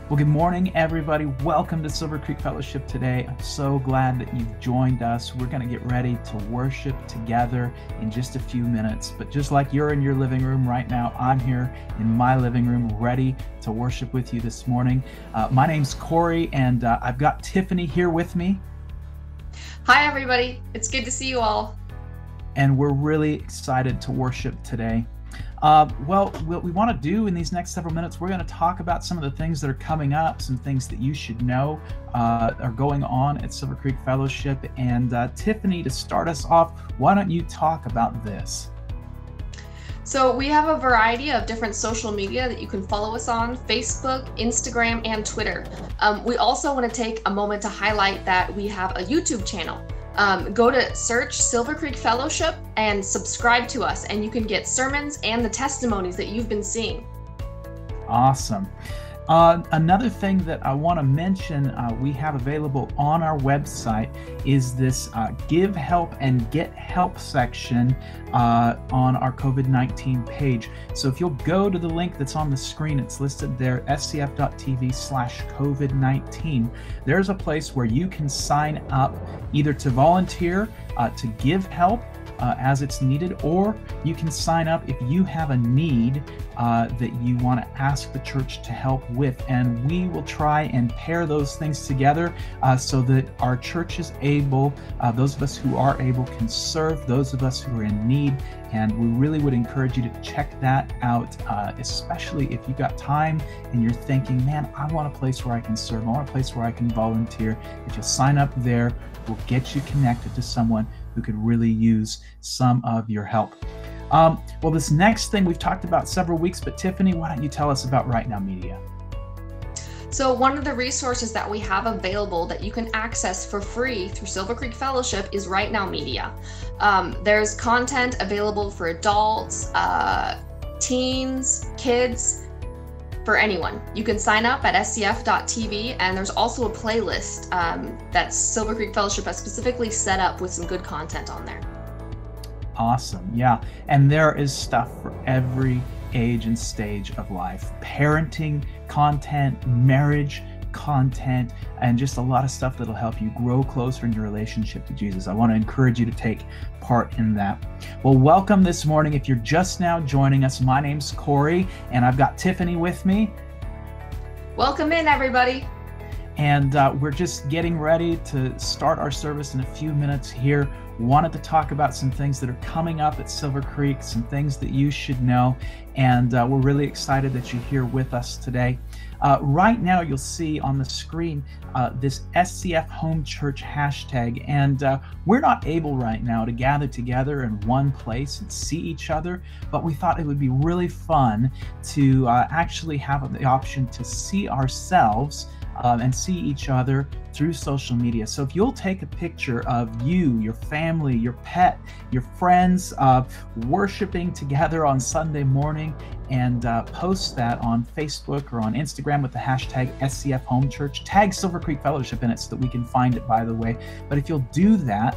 Well, good morning, everybody. Welcome to Silver Creek Fellowship today. I'm so glad that you've joined us. We're going to get ready to worship together in just a few minutes. But just like you're in your living room right now, I'm here in my living room ready to worship with you this morning. My name's Corey, and I've got Tiffany here with me. Hi, everybody. It's good to see you all. And we're really excited to worship today. Well, what we want to do in these next several minutes, we're going to talk about some of the things that are coming up, some things that you should know are going on at Silver Creek Fellowship. And Tiffany, to start us off, why don't you talk about this? So we have a variety of different social media that you can follow us on: Facebook, Instagram, and Twitter. We also want to take a moment to highlight that we have a YouTube channel. Go to search Silver Creek Fellowship and subscribe to us, and you can get sermons and the testimonies that you've been seeing. Awesome. Another thing that I want to mention we have available on our website is this Give Help and Get Help section on our COVID-19 page. So if you'll go to the link that's on the screen, it's listed there, scf.tv/COVID-19. There's a place where you can sign up either to volunteer, to give help, as it's needed, or you can sign up if you have a need that you want to ask the church to help with, and we will try and pair those things together so that our church is able, those of us who are able can serve those of us who are in need. And we really would encourage you to check that out, especially if you've got time and you're thinking, man, I want a place where I can serve, I want a place where I can volunteer. If you'll sign up there, we'll get you connected to someone who could really use some of your help. Well, this next thing we've talked about several weeks, but Tiffany, why don't you tell us about Right Now Media? So one of the resources that we have available that you can access for free through Silver Creek Fellowship is Right Now Media. There's content available for adults, teens, kids, for anyone. You can sign up at scf.tv, and there's also a playlist that Silver Creek Fellowship has specifically set up with some good content on there. Awesome. Yeah. And there is stuff for every age and stage of life. Parenting content, marriage content, and just a lot of stuff that'll help you grow closer in your relationship to Jesus. I want to encourage you to take part in that. Well, welcome this morning. If you're just now joining us, my name's Corey, and I've got Tiffany with me. Welcome in, everybody. And we're just getting ready to start our service in a few minutes here. Wanted to talk about some things that are coming up at Silver Creek, some things that you should know, and we're really excited that you're here with us today. Right now, you'll see on the screen this SCF Home Church hashtag, and we're not able right now to gather together in one place and see each other, but we thought it would be really fun to actually have the option to see ourselves and see each other through social media. So if you'll take a picture of you, your family, your pet, your friends worshiping together on Sunday morning, and post that on Facebook or on Instagram with the hashtag SCF Home Church, tag Silver Creek Fellowship in it so that we can find it, by the way. But if you'll do that,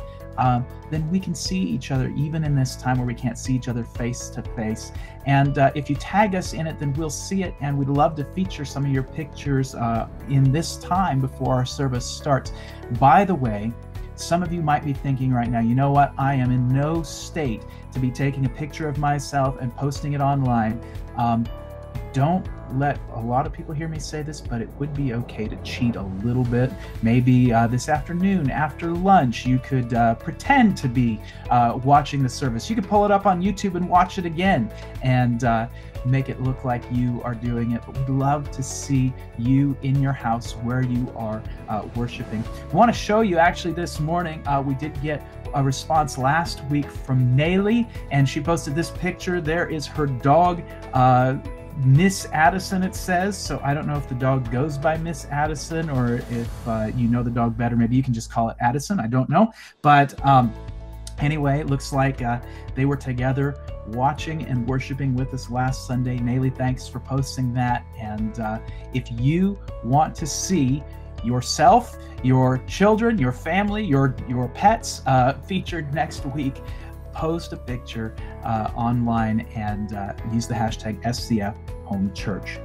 then we can see each other even in this time where we can't see each other face to face. And if you tag us in it, then we'll see it, and we'd love to feature some of your pictures in this time before our service starts. By the way, some of you might be thinking right now, you know what, I am in no state to be taking a picture of myself and posting it online. Don't let a lot of people hear me say this, but it would be okay to cheat a little bit. Maybe this afternoon after lunch, you could pretend to be watching the service. You could pull it up on YouTube and watch it again and make it look like you are doing it. But we'd love to see you in your house where you are worshiping. I want to show you actually this morning, we did get a response last week from Nayli, and she posted this picture. There is her dog, Miss Addison, it says. So I don't know if the dog goes by Miss Addison, or if you know the dog better, maybe you can just call it Addison. I don't know. But anyway, it looks like they were together watching and worshiping with us last Sunday. Nayli, thanks for posting that. And if you want to see yourself, your children, your family, your pets featured next week, post a picture online and use the hashtag SCF Home Church.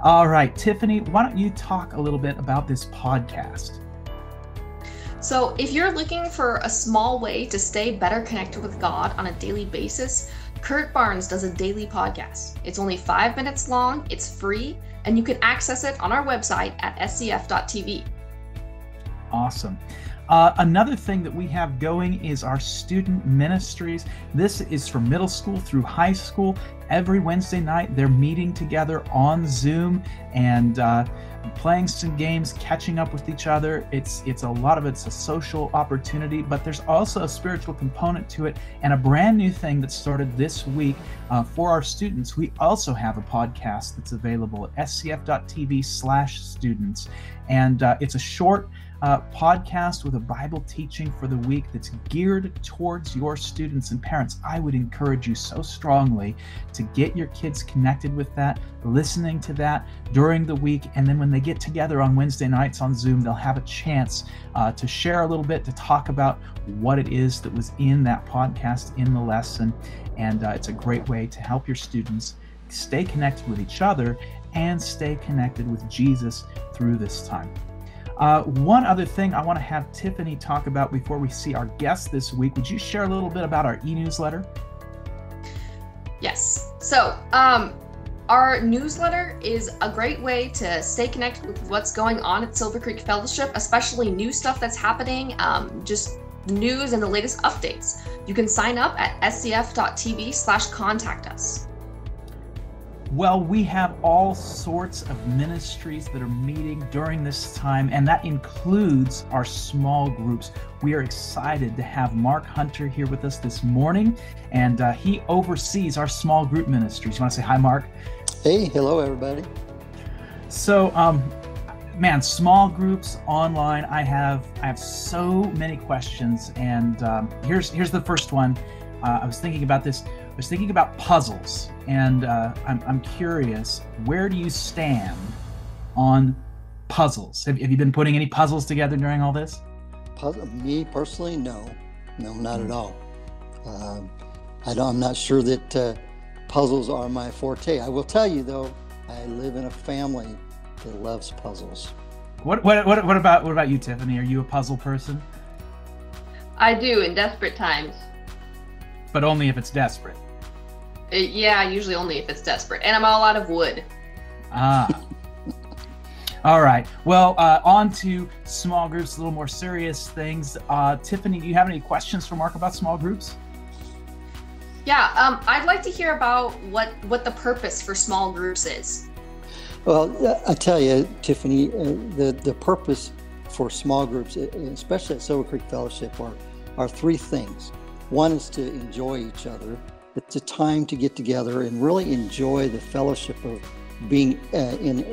All right, Tiffany, why don't you talk a little bit about this podcast? So if you're looking for a small way to stay better connected with God on a daily basis, Kurt Barnes does a daily podcast. It's only 5 minutes long, it's free, and you can access it on our website at scf.tv. Awesome. Another thing that we have going is our student ministries. This is from middle school through high school. Every Wednesday night, they're meeting together on Zoom and playing some games, catching up with each other. It's a lot of it's a social opportunity, but there's also a spiritual component to it. And a brand new thing that started this week for our students, we also have a podcast that's available at scf.tv/students. And it's a short podcast with a Bible teaching for the week that's geared towards your students and parents. I would encourage you so strongly to get your kids connected with that, listening to that during the week, and then when they get together on Wednesday nights on Zoom, they'll have a chance to share a little bit, to talk about what it is that was in that podcast, in the lesson, and it's a great way to help your students stay connected with each other and stay connected with Jesus through this time. One other thing I want to have Tiffany talk about before we see our guest this week. Would you share a little bit about our e-newsletter? Yes. So our newsletter is a great way to stay connected with what's going on at Silver Creek Fellowship, especially new stuff that's happening, just news and the latest updates. You can sign up at scf.tv/contact us. Well, we have all sorts of ministries that are meeting during this time, and that includes our small groups. We are excited to have Mark Hunter here with us this morning, and he oversees our small group ministries. You want to say hi, Mark? Hey, hello, everybody. So, man, small groups online. I have so many questions, and here's the first one. I was thinking about this. I was thinking about puzzles, and I'm curious, where do you stand on puzzles? Have you been putting any puzzles together during all this? Me personally, no, not at all. I'm not sure that puzzles are my forte. I will tell you though, I live in a family that loves puzzles. What about you, Tiffany? Are you a puzzle person? I do in desperate times. But only if it's desperate. Yeah, usually only if it's desperate. And I'm all out of wood. Ah. All right. Well, on to small groups, a little more serious things. Tiffany, do you have any questions for Mark about small groups? Yeah, I'd like to hear about what the purpose for small groups is. Well, I tell you, Tiffany, the purpose for small groups, especially at Silver Creek Fellowship, are three things. One is to enjoy each other. It's a time to get together and really enjoy the fellowship of being in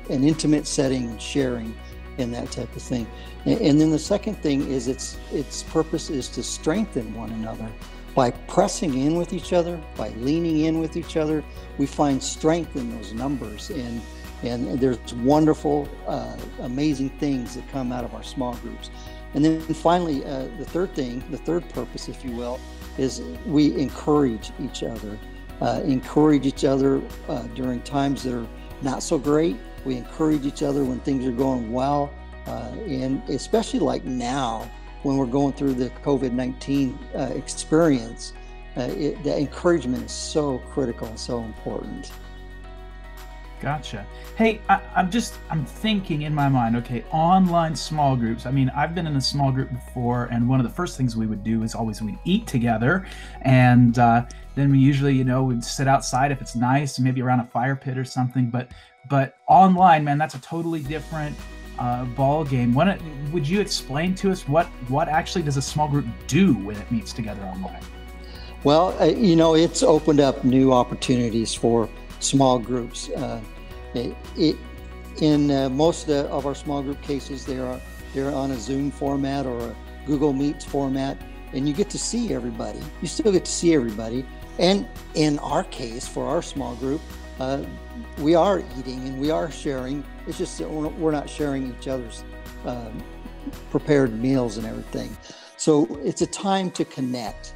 an intimate setting and sharing and that type of thing. And then the second thing is its purpose is to strengthen one another. By pressing in with each other, by leaning in with each other, we find strength in those numbers. And there's wonderful, amazing things that come out of our small groups. And then finally, the third purpose, if you will, is we encourage each other. During times that are not so great. We encourage each other when things are going well. And especially like now, when we're going through the COVID-19 experience, the encouragement is so critical and so important. Gotcha. Hey, I'm thinking in my mind, okay, online small groups. I mean, I've been in a small group before, and one of the first things we would do is we'd eat together, and then we usually, we'd sit outside if it's nice, maybe around a fire pit or something. But online, man, that's a totally different ball game. Would you explain to us what actually does a small group do when it meets together online? Well, it's opened up new opportunities for small groups. In most of our small group cases, they're on a Zoom format or a Google Meets format, and you get to see everybody. You still get to see everybody. And in our case, for our small group, we are eating and we are sharing. It's just that we're not sharing each other's prepared meals and everything. So it's a time to connect.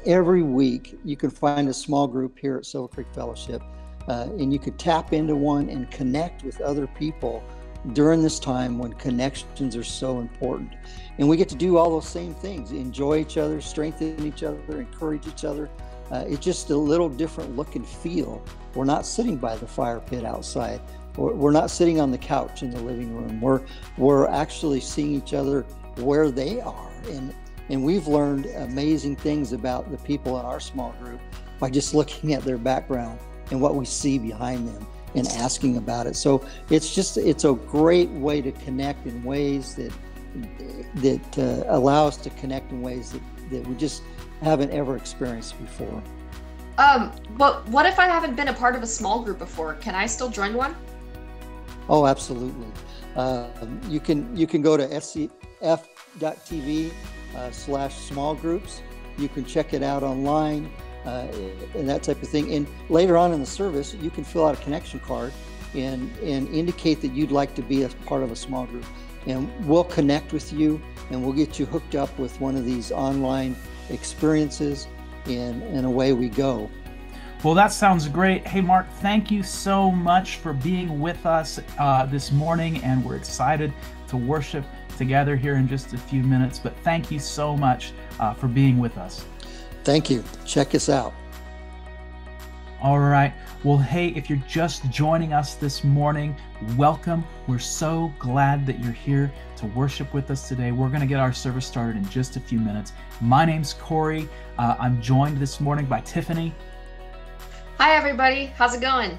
Every week, you can find a small group here at Silver Creek Fellowship and you could tap into one and connect with other people during this time when connections are so important. And we get to do all those same things, enjoy each other, strengthen each other, encourage each other. It's just a little different look and feel. We're not sitting by the fire pit outside. We're not sitting on the couch in the living room. We're actually seeing each other where they are. And we've learned amazing things about the people in our small group by just looking at their background and what we see behind them and asking about it. So it's a great way to connect in ways that allow us to connect in ways that we just haven't ever experienced before. But what if I haven't been a part of a small group before? Can I still join one? Oh, absolutely. You can go to scf.tv/small groups. You can check it out online and that type of thing. And later on in the service, you can fill out a connection card and indicate that you'd like to be a part of a small group. And we'll connect with you and we'll get you hooked up with one of these online experiences, and away we go. Well, that sounds great. Hey, Mark, thank you so much for being with us this morning, and we're excited to worship together here in just a few minutes. But thank you so much for being with us. Thank you. Check us out. All right. Well, hey, if you're just joining us this morning, welcome. We're so glad that you're here to worship with us today. We're going to get our service started in just a few minutes. My name's Corey. I'm joined this morning by Tiffany. Hi, everybody. How's it going?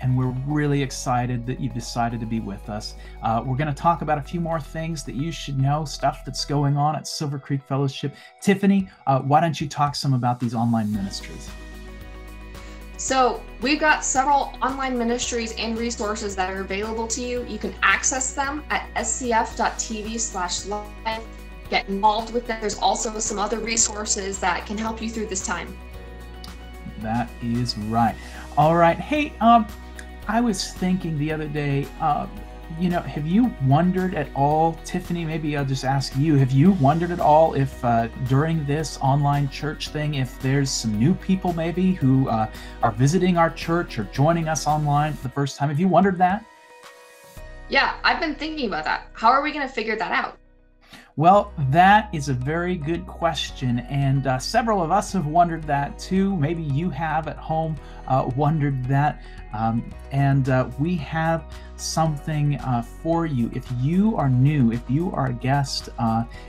And we're really excited that you decided to be with us. We're going to talk about a few more things that you should know, stuff that's going on at Silver Creek Fellowship. Tiffany, why don't you talk some about these online ministries? So we've got several online ministries and resources that are available to you. You can access them at scf.tv/live. Get involved with them. There's also some other resources that can help you through this time. That is right. All right. Hey, I was thinking the other day, have you wondered at all, Tiffany, maybe I'll just ask you, have you wondered at all if during this online church thing, if there's some new people maybe who are visiting our church or joining us online for the first time? Have you wondered that? Yeah, I've been thinking about that. How are we going to figure that out? Well, that is a very good question, and several of us have wondered that too. Maybe you have at home wondered that, and we have something for you. If you are new, if you are a guest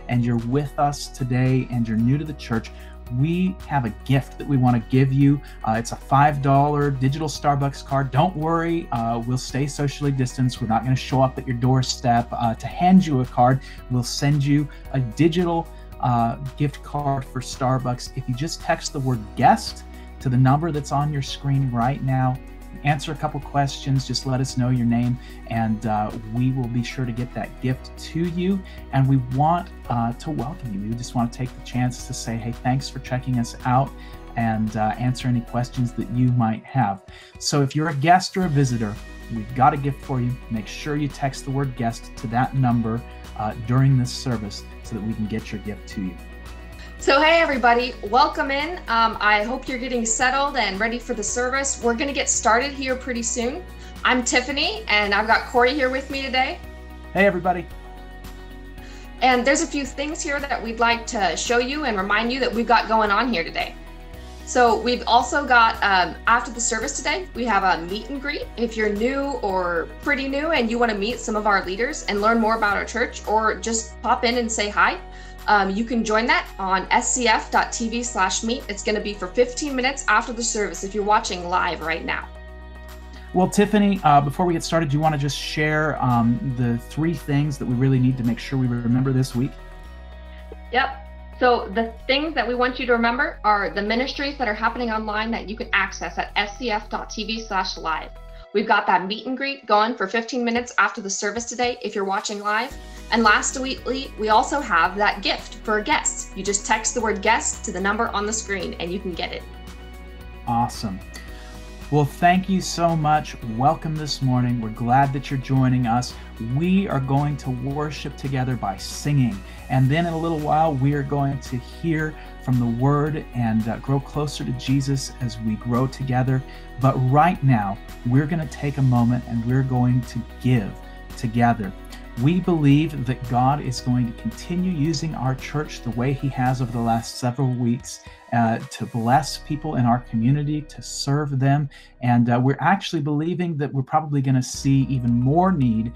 and you're with us today and you're new to the church, we have a gift that we want to give you. It's a $5 digital Starbucks card. Don't worry, we'll stay socially distanced. We're not going to show up at your doorstep to hand you a card. We'll send you a digital gift card for Starbucks. If you just text the word guest to the number that's on your screen right now, answer a couple questions, just let us know your name, and we will be sure to get that gift to you. And we want to welcome you. We just want to take the chance to say, hey, thanks for checking us out, and answer any questions that you might have. So if you're a guest or a visitor, we've got a gift for you. Make sure you text the word guest to that number during this service so that we can get your gift to you. So hey everybody, welcome in. I hope you're getting settled and ready for the service. We're going to get started here pretty soon. I'm Tiffany, and I've got Corey here with me today. Hey everybody. And there's a few things here that we'd like to show you and remind you that we've got going on here today. So we've also got, after the service today, we have a meet and greet. If you're new or pretty new and you want to meet some of our leaders and learn more about our church, or just pop in and say hi, you can join that on scf.tv/meet. It's going to be for 15 minutes after the service if you're watching live right now. Well, Tiffany, before we get started, do you want to just share the 3 things that we really need to make sure we remember this week? Yep. So the things that we want you to remember are the ministries that are happening online that you can access at scf.tv/live. We've got that meet and greet going for 15 minutes after the service today if you're watching live. And lastly, we also have that gift for a guest. You just text the word guest to the number on the screen and you can get it. Awesome. Well, thank you so much. Welcome this morning. We're glad that you're joining us. We are going to worship together by singing. And then in a little while, we are going to hear from the Word and grow closer to Jesus as we grow together. But right now, we're going to take a moment and we're going to give together. We believe that God is going to continue using our church the way He has over the last several weeks to bless people in our community, to serve them. And we're actually believing that we're probably going to see even more need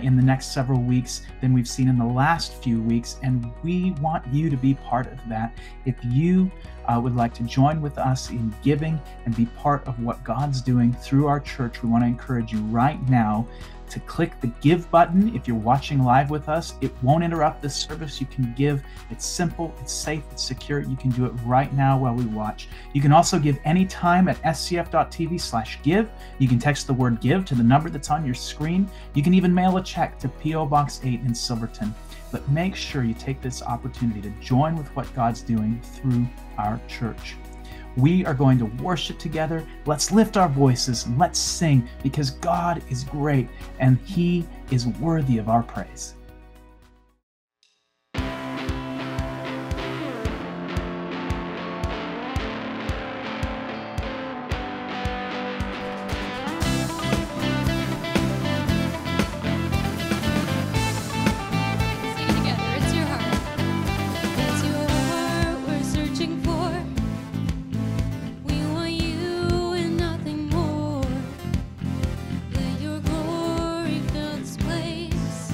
in the next several weeks than we've seen in the last few weeks. And we want you to be part of that. If you would like to join with us in giving and be part of what God's doing through our church, we want to encourage you right now to click the give button. If you're watching live with us, it won't interrupt this service. You can give. It's simple, it's safe, it's secure. You can do it right now while we watch. You can also give anytime at scf.tv/give. You can text the word give to the number that's on your screen. You can even mail a check to P.O. Box 8 in Silverton. But make sure you take this opportunity to join with what God's doing through our church. We are going to worship together. Let's lift our voices and let's sing, because God is great and He is worthy of our praise. Let your glory fill this place.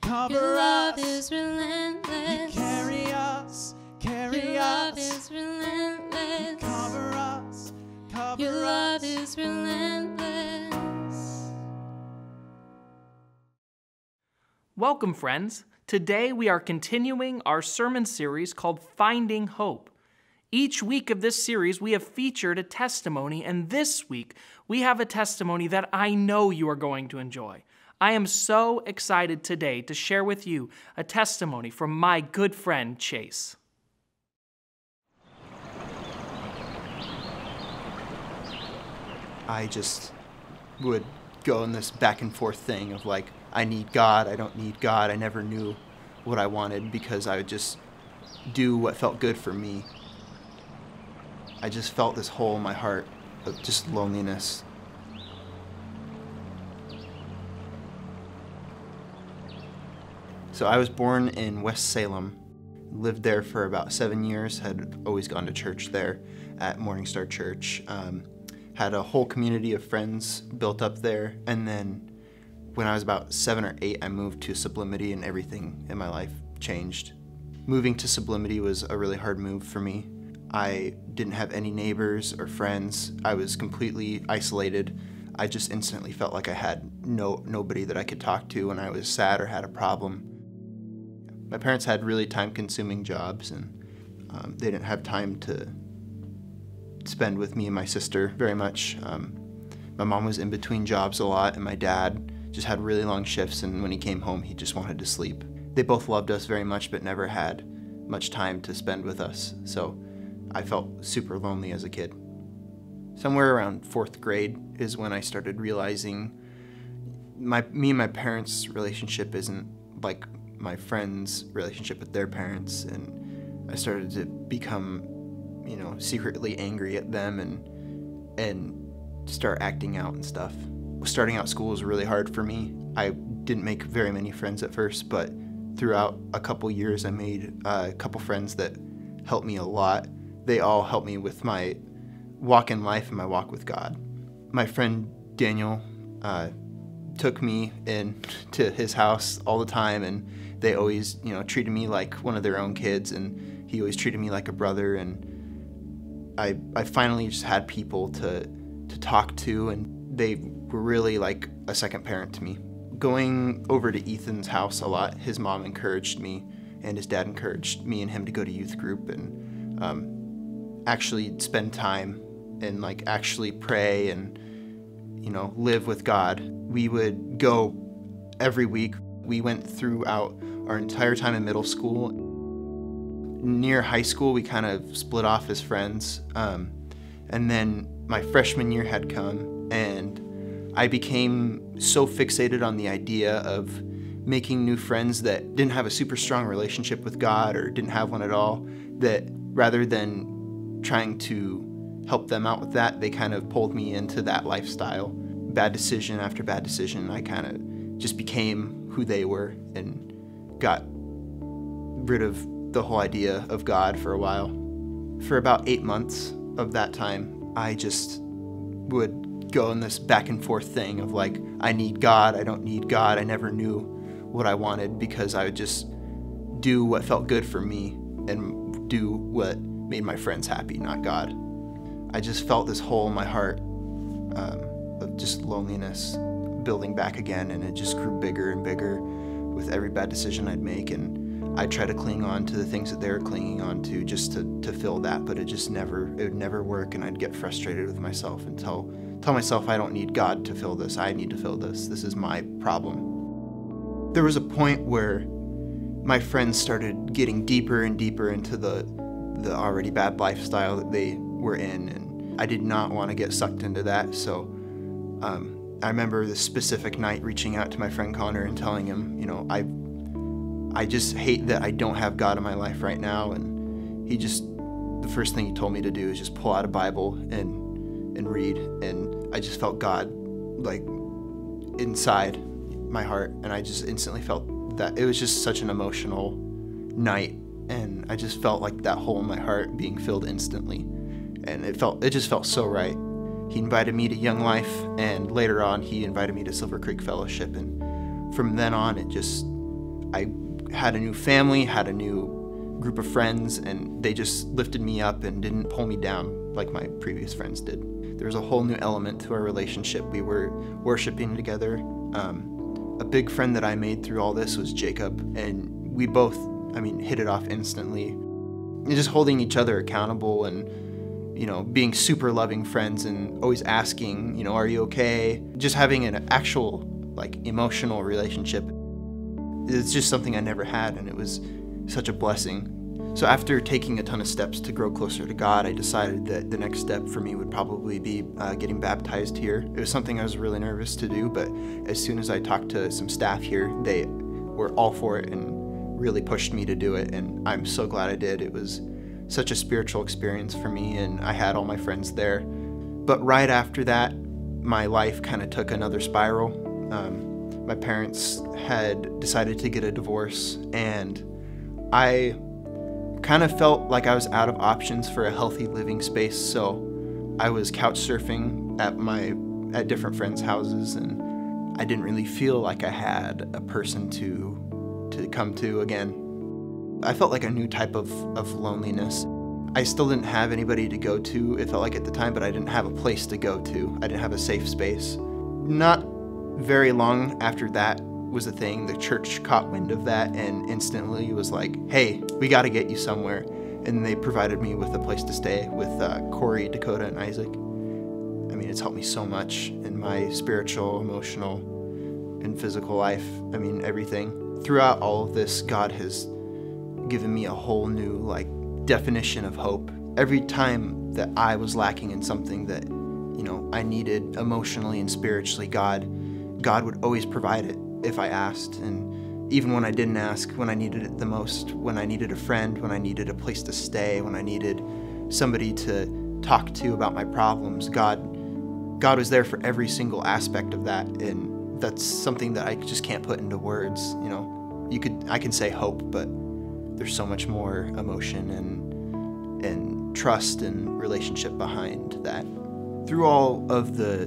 cover Your love us. is relentless. You carry us, carry Your love us. is relentless. Cover us, cover Your love us. is relentless. Welcome, friends. Today we are continuing our sermon series called Finding Hope. Each week of this series, we have featured a testimony, and this week we have a testimony that I know you are going to enjoy. I am so excited today to share with you a testimony from my good friend, Chase. I just would go in this back and forth thing of like, I need God, I don't need God. I never knew what I wanted because I would just do what felt good for me. I just felt this hole in my heart of just loneliness. So I was born in West Salem, lived there for about 7 years, had always gone to church there at Morning Star Church. Had a whole community of friends built up there, and then when I was about 7 or 8, I moved to Sublimity and everything in my life changed. Moving to Sublimity was a really hard move for me. I didn't have any neighbors or friends. I was completely isolated. I just instantly felt like I had nobody that I could talk to when I was sad or had a problem. My parents had really time-consuming jobs, and they didn't have time to spend with me and my sister very much. My mom was in between jobs a lot, and my dad just had really long shifts, and when he came home, he just wanted to sleep. They both loved us very much, but never had much time to spend with us, so I felt super lonely as a kid. Somewhere around 4th grade is when I started realizing me and my parents' relationship isn't like my friends' relationship with their parents, and I started to become, secretly angry at them and start acting out and stuff. Starting out school was really hard for me. I didn't make very many friends at first, but throughout a couple years I made a couple friends that helped me a lot. They all helped me with my walk in life and my walk with God. My friend Daniel took me in to his house all the time, and they always, treated me like one of their own kids, and he always treated me like a brother, and I finally just had people to talk to, and they were really like a second parent to me. Going over to Ethan's house a lot, his mom encouraged me, and his dad encouraged me and him to go to youth group and actually spend time and like actually pray and live with God. We would go every week. We went throughout our entire time in middle school. Near high school, we kind of split off as friends, and then my freshman year had come, and I became so fixated on the idea of making new friends that didn't have a super strong relationship with God or didn't have one at all, that rather than trying to help them out with that, they kind of pulled me into that lifestyle. Bad decision after bad decision, I kind of just became who they were and got rid of the whole idea of God for a while. For about 8 months of that time, I just would go in this back and forth thing of like, I need God, I don't need God. I never knew what I wanted because I would just do what felt good for me and do what made my friends happy, not God. I just felt this hole in my heart of just loneliness building back again, and it just grew bigger and bigger with every bad decision I'd make, and I'd try to cling on to the things that they were clinging on to just to fill that, but it would never work, and I'd get frustrated with myself and tell myself I don't need God to fill this, I need to fill this is my problem. There was a point where my friends started getting deeper and deeper into the already bad lifestyle that they were in, and I did not want to get sucked into that, so I remember this specific night reaching out to my friend Connor and telling him, I just hate that I don't have God in my life right now, and the first thing he told me to do is just pull out a Bible and read, and I just felt God like inside my heart, and I just instantly felt that it was just such an emotional night, and I just felt like that hole in my heart being filled instantly, and it just felt so right. He invited me to Young Life, and later on he invited me to Silver Creek Fellowship, and from then on I had a new family, had a new group of friends, and they just lifted me up and didn't pull me down like my previous friends did. There was a whole new element to our relationship. We were worshiping together. A big friend that I made through all this was Jacob, and we both, hit it off instantly. And just holding each other accountable and, being super loving friends and always asking, are you okay? Just having an actual, emotional relationship. It's just something I never had, and it was such a blessing. So after taking a ton of steps to grow closer to God, I decided that the next step for me would probably be getting baptized here. It was something I was really nervous to do, but as soon as I talked to some staff here, they were all for it and really pushed me to do it, and I'm so glad I did. It was such a spiritual experience for me, and I had all my friends there. But right after that, my life kind of took another spiral. My parents had decided to get a divorce, and I kind of felt like I was out of options for a healthy living space, so I was couch surfing at different friends' houses, and I didn't really feel like I had a person to come to again. I felt like a new type of loneliness. I still didn't have anybody to go to, it felt like at the time, but I didn't have a place to go to. I didn't have a safe space. Not very long after that was a thing, the church caught wind of that and instantly was like, hey, we got to get you somewhere. And they provided me with a place to stay with Corey, Dakota, and Isaac. It's helped me so much in my spiritual, emotional, and physical life. Everything. Throughout all of this, God has given me a whole new definition of hope. Every time that I was lacking in something that, I needed emotionally and spiritually, God would always provide it if I asked. And even when I didn't ask, when I needed it the most, when I needed a friend, when I needed a place to stay, when I needed somebody to talk to about my problems, God was there for every single aspect of that. And that's something that I just can't put into words. I can say hope, but there's so much more emotion and trust and relationship behind that. Through all of the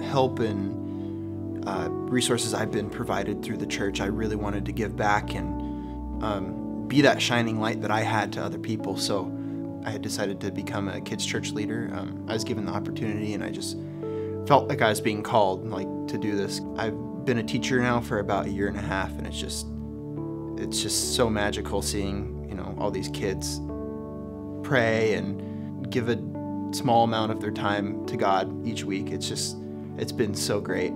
help and resources I've been provided through the church, I really wanted to give back and be that shining light that I had to other people. So I had decided to become a kids' church leader. I was given the opportunity, and I just felt like I was being called to do this. I've been a teacher now for about 1.5 years, and it's just so magical seeing all these kids pray and give a small amount of their time to God each week. It's been so great.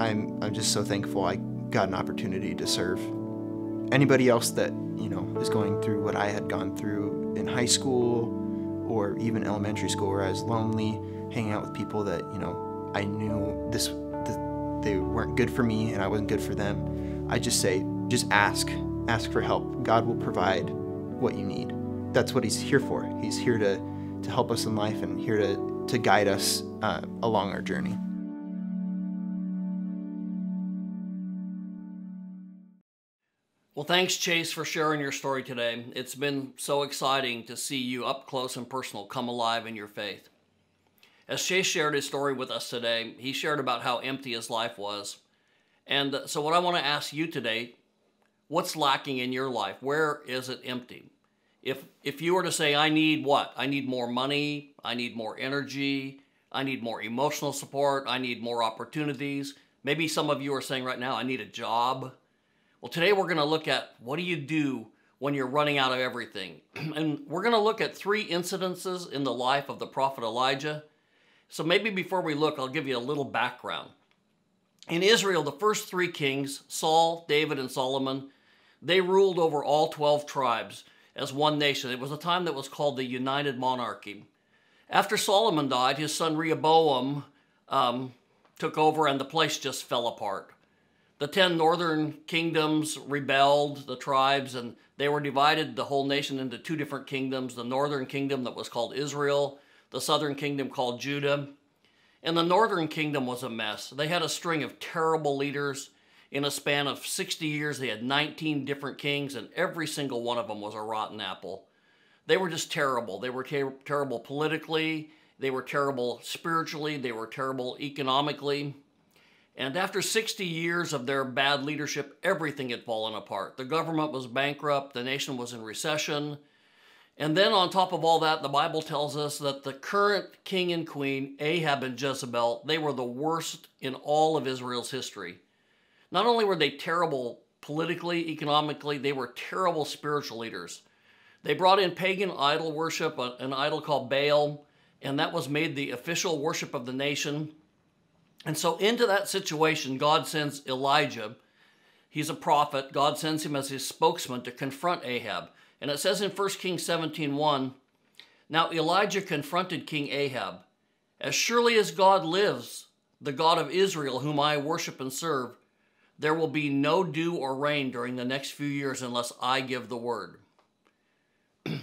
I'm just so thankful I got an opportunity to serve. Anybody else that is going through what I had gone through in high school or even elementary school, where I was lonely, hanging out with people that I knew they weren't good for me and I wasn't good for them, I just say, just ask for help. God will provide what you need. That's what He's here for. He's here to help us in life and here to guide us along our journey. Well, thanks, Chase, for sharing your story today. It's been so exciting to see you up close and personal come alive in your faith. As Chase shared his story with us today, he shared about how empty his life was. And so what I want to ask you today, what's lacking in your life? Where is it empty? If you were to say, I need what? I need more money, I need more energy, I need more emotional support, I need more opportunities. Maybe some of you are saying right now, I need a job. Well, today we're going to look at what do you do when you're running out of everything. And we're going to look at 3 incidences in the life of the prophet Elijah. So maybe before we look, I'll give you a little background. In Israel, the first 3 kings, Saul, David, and Solomon, they ruled over all 12 tribes as one nation. It was a time that was called the United Monarchy. After Solomon died, his son Rehoboam took over and the place just fell apart. The 10 northern kingdoms rebelled, the tribes, and they were divided, the whole nation, into 2 different kingdoms. The northern kingdom that was called Israel, the southern kingdom called Judah. And the northern kingdom was a mess. They had a string of terrible leaders. In a span of 60 years, they had 19 different kings, and every single one of them was a rotten apple. They were just terrible. They were terrible politically. They were terrible spiritually. They were terrible economically. And after 60 years of their bad leadership, everything had fallen apart. The government was bankrupt, the nation was in recession. And then on top of all that, the Bible tells us that the current king and queen, Ahab and Jezebel, they were the worst in all of Israel's history. Not only were they terrible politically, economically, they were terrible spiritual leaders. They brought in pagan idol worship, an idol called Baal, and that was made the official worship of the nation. And so into that situation, God sends Elijah. He's a prophet. God sends him as his spokesman to confront Ahab. And it says in 1 Kings 17:1, "Now Elijah confronted King Ahab. As surely as God lives, the God of Israel, whom I worship and serve, there will be no dew or rain during the next few years unless I give the word."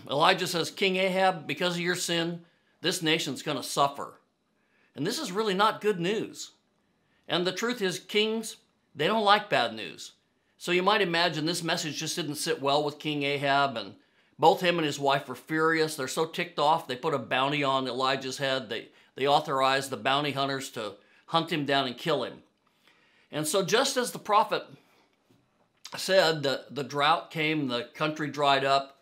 Elijah says, "King Ahab, because of your sin, this nation's going to suffer." And this is really not good news. And the truth is, kings, they don't like bad news. So you might imagine this message just didn't sit well with King Ahab, and both him and his wife were furious. They're so ticked off, they put a bounty on Elijah's head. They authorized the bounty hunters to hunt him down and kill him. And so just as the prophet said, the drought came, the country dried up,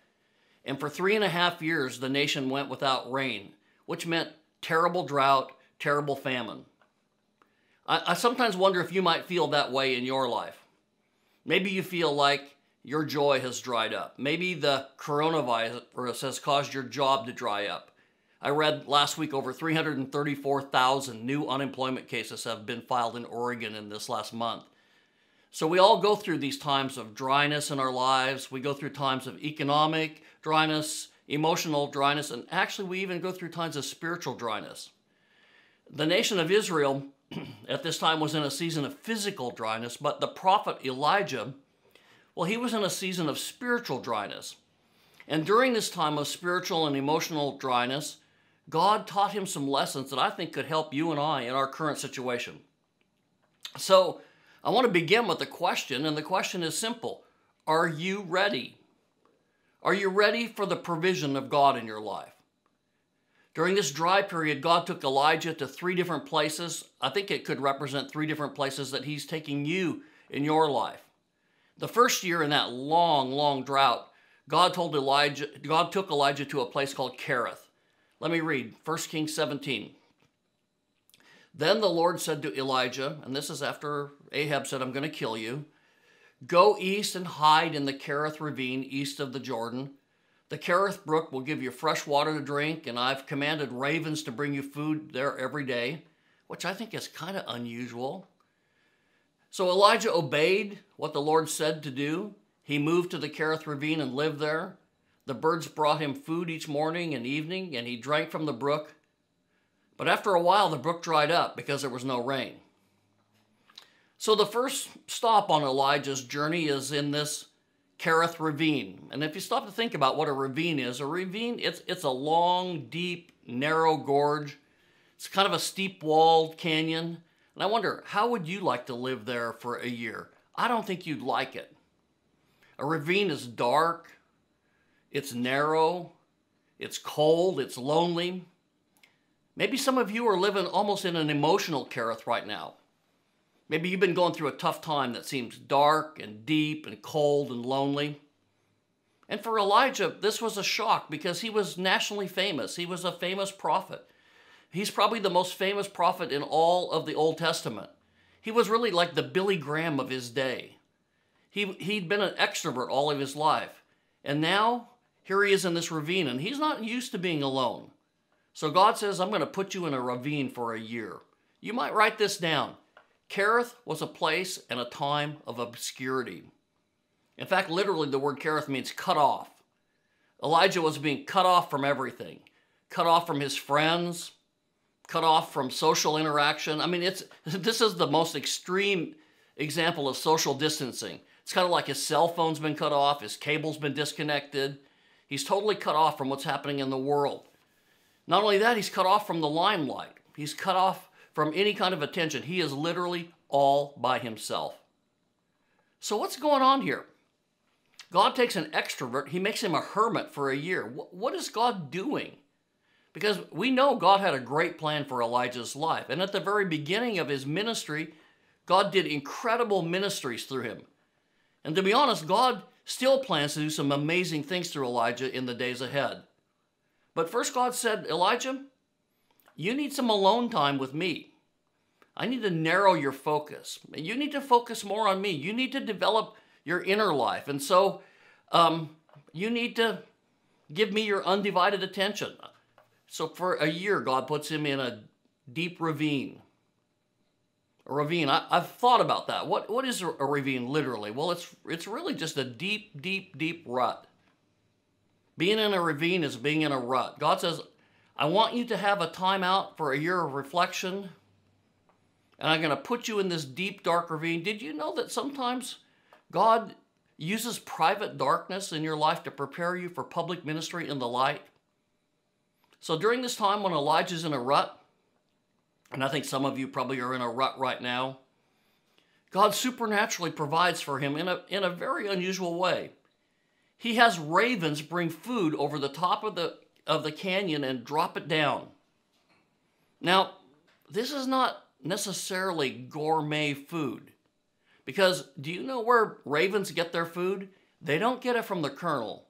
and for 3.5 years, the nation went without rain, which meant terrible drought, terrible famine. I sometimes wonder if you might feel that way in your life. Maybe you feel like your joy has dried up. Maybe the coronavirus has caused your job to dry up. I read last week over 334,000 new unemployment cases have been filed in Oregon in this last month. So we all go through these times of dryness in our lives. We go through times of economic dryness, emotional dryness, and actually we even go through times of spiritual dryness. The nation of Israel at this time was in a season of physical dryness, but the prophet Elijah, well, he was in a season of spiritual dryness. And during this time of spiritual and emotional dryness, God taught him some lessons that I think could help you and I in our current situation. So I want to begin with a question, and the question is simple. Are you ready? Are you ready for the provision of God in your life? During this dry period, God took Elijah to 3 different places. I think it could represent 3 different places that he's taking you in your life. The first year in that long, long drought, God took Elijah to a place called Kerith. Let me read 1 Kings 17. "Then the Lord said to Elijah," and this is after Ahab said, "I'm going to kill you, go east and hide in the Kerith ravine east of the Jordan. The Kerith brook will give you fresh water to drink, and I've commanded ravens to bring you food there every day," which I think is kind of unusual. So Elijah obeyed what the Lord said to do. He moved to the Kerith ravine and lived there. The birds brought him food each morning and evening, and he drank from the brook. But after a while, the brook dried up because there was no rain. So the first stop on Elijah's journey is in this Kerith ravine. And if you stop to think about what a ravine is, it's a long, deep, narrow gorge. It's kind of a steep-walled canyon. And I wonder, how would you like to live there for a year? I don't think you'd like it. A ravine is dark, it's narrow, it's cold, it's lonely. Maybe some of you are living almost in an emotional Kerith right now. Maybe you've been going through a tough time that seems dark and deep and cold and lonely. And for Elijah, this was a shock because he was nationally famous. He was a famous prophet. He's probably the most famous prophet in all of the Old Testament. He was really like the Billy Graham of his day. He'd been an extrovert all of his life. And now, here he is in this ravine, and he's not used to being alone. So God says, I'm going to put you in a ravine for a year. You might write this down. Kerith was a place and a time of obscurity. In fact, literally the word Kerith means cut off. Elijah was being cut off from everything. Cut off from his friends. Cut off from social interaction. I mean, this is the most extreme example of social distancing. It's kind of like his cell phone's been cut off. His cable's been disconnected. He's totally cut off from what's happening in the world. Not only that, he's cut off from the limelight. He's cut off from any kind of attention. He is literally all by himself. So what's going on here? God takes an extrovert, he makes him a hermit for a year. What is God doing? Because we know God had a great plan for Elijah's life. And at the very beginning of his ministry, God did incredible ministries through him. And to be honest, God still plans to do some amazing things through Elijah in the days ahead. But first God said, Elijah, you need some alone time with me. I need to narrow your focus. You need to focus more on me. You need to develop your inner life. And so you need to give me your undivided attention. So for a year, God puts him in a deep ravine. A ravine, I've thought about that. What is a ravine literally? Well, it's really just a deep, deep, deep rut. Being in a ravine is being in a rut. God says, I want you to have a time out for a year of reflection, and I'm going to put you in this deep, dark ravine. Did you know that sometimes God uses private darkness in your life to prepare you for public ministry in the light? So during this time when Elijah's in a rut, and I think some of you probably are in a rut right now, God supernaturally provides for him in a very unusual way. He has ravens bring food over the top of the canyon and drop it down. Now, this is not necessarily gourmet food, because do you know where ravens get their food? They don't get it from the kernel.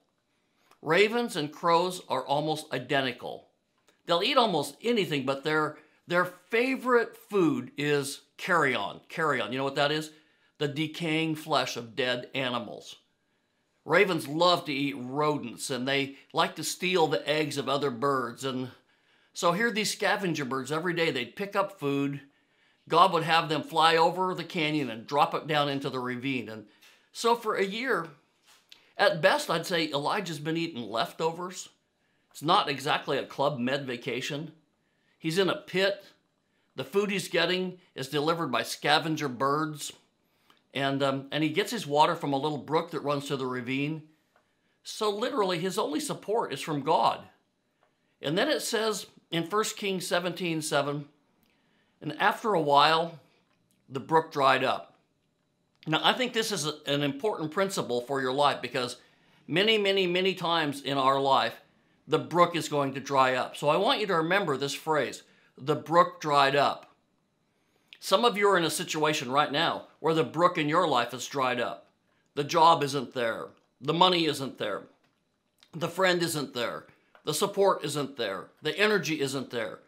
Ravens and crows are almost identical. They'll eat almost anything, but their favorite food is carrion. Carrion, you know what that is? The decaying flesh of dead animals. Ravens love to eat rodents, and they like to steal the eggs of other birds. And so here these scavenger birds, every day they'd pick up food. God would have them fly over the canyon and drop it down into the ravine. And so for a year, at best, I'd say Elijah's been eating leftovers. It's not exactly a Club Med vacation. He's in a pit. The food he's getting is delivered by scavenger birds. And he gets his water from a little brook that runs to the ravine. So literally, his only support is from God. And then it says in 1 Kings 17:7, and after a while, the brook dried up. Now, I think this is an important principle for your life, because many, many, many times in our life, the brook is going to dry up. So I want you to remember this phrase, the brook dried up. Some of you are in a situation right now where the brook in your life is dried up. The job isn't there. The money isn't there. The friend isn't there. The support isn't there. The energy isn't there.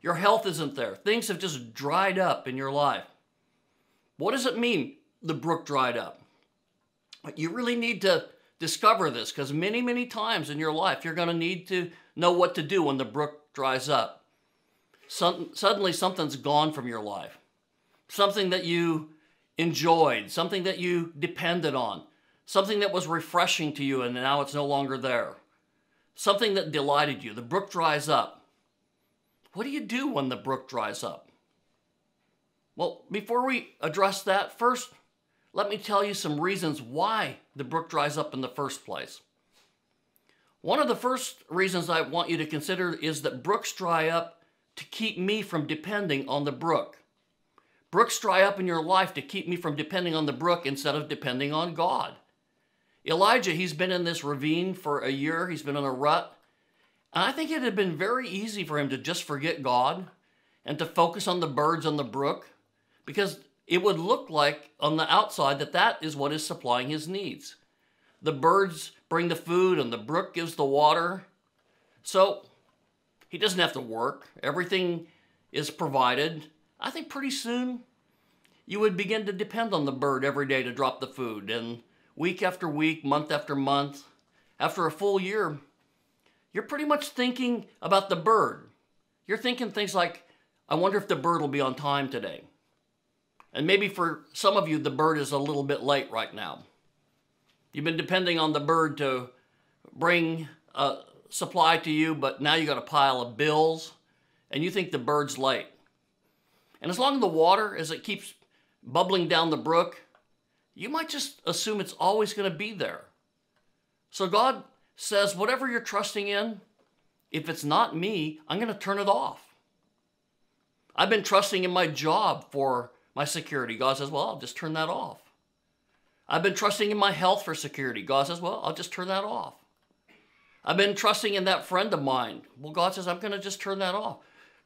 Your health isn't there. Things have just dried up in your life. What does it mean, the brook dried up? You really need to discover this, because many, many times in your life, you're going to need to know what to do when the brook dries up. Suddenly something's gone from your life. Something that you enjoyed, something that you depended on, something that was refreshing to you and now it's no longer there. Something that delighted you. The brook dries up. What do you do when the brook dries up? Well, before we address that, first, let me tell you some reasons why the brook dries up in the first place. One of the first reasons I want you to consider is that brooks dry up to keep me from depending on the brook. Brooks dry up in your life to keep me from depending on the brook instead of depending on God. Elijah, he's been in this ravine for a year. He's been in a rut. And I think it had been very easy for him to just forget God and to focus on the birds on the brook, because it would look like on the outside that that is what is supplying his needs. The birds bring the food and the brook gives the water. So he doesn't have to work. Everything is provided. I think pretty soon you would begin to depend on the bird every day to drop the food. And week after week, month after month, after a full year, you're pretty much thinking about the bird. You're thinking things like, I wonder if the bird will be on time today. And maybe for some of you, the bird is a little bit late right now. You've been depending on the bird to bring a supply to you, but now you got a pile of bills, and you think the bird's late. And as long as the water, as it keeps bubbling down the brook, you might just assume it's always going to be there. So God says, whatever you're trusting in, if it's not me, I'm going to turn it off. I've been trusting in my job for my security. God says, well, I'll just turn that off. I've been trusting in my health for security. God says, well, I'll just turn that off. I've been trusting in that friend of mine. Well, God says, I'm going to just turn that off.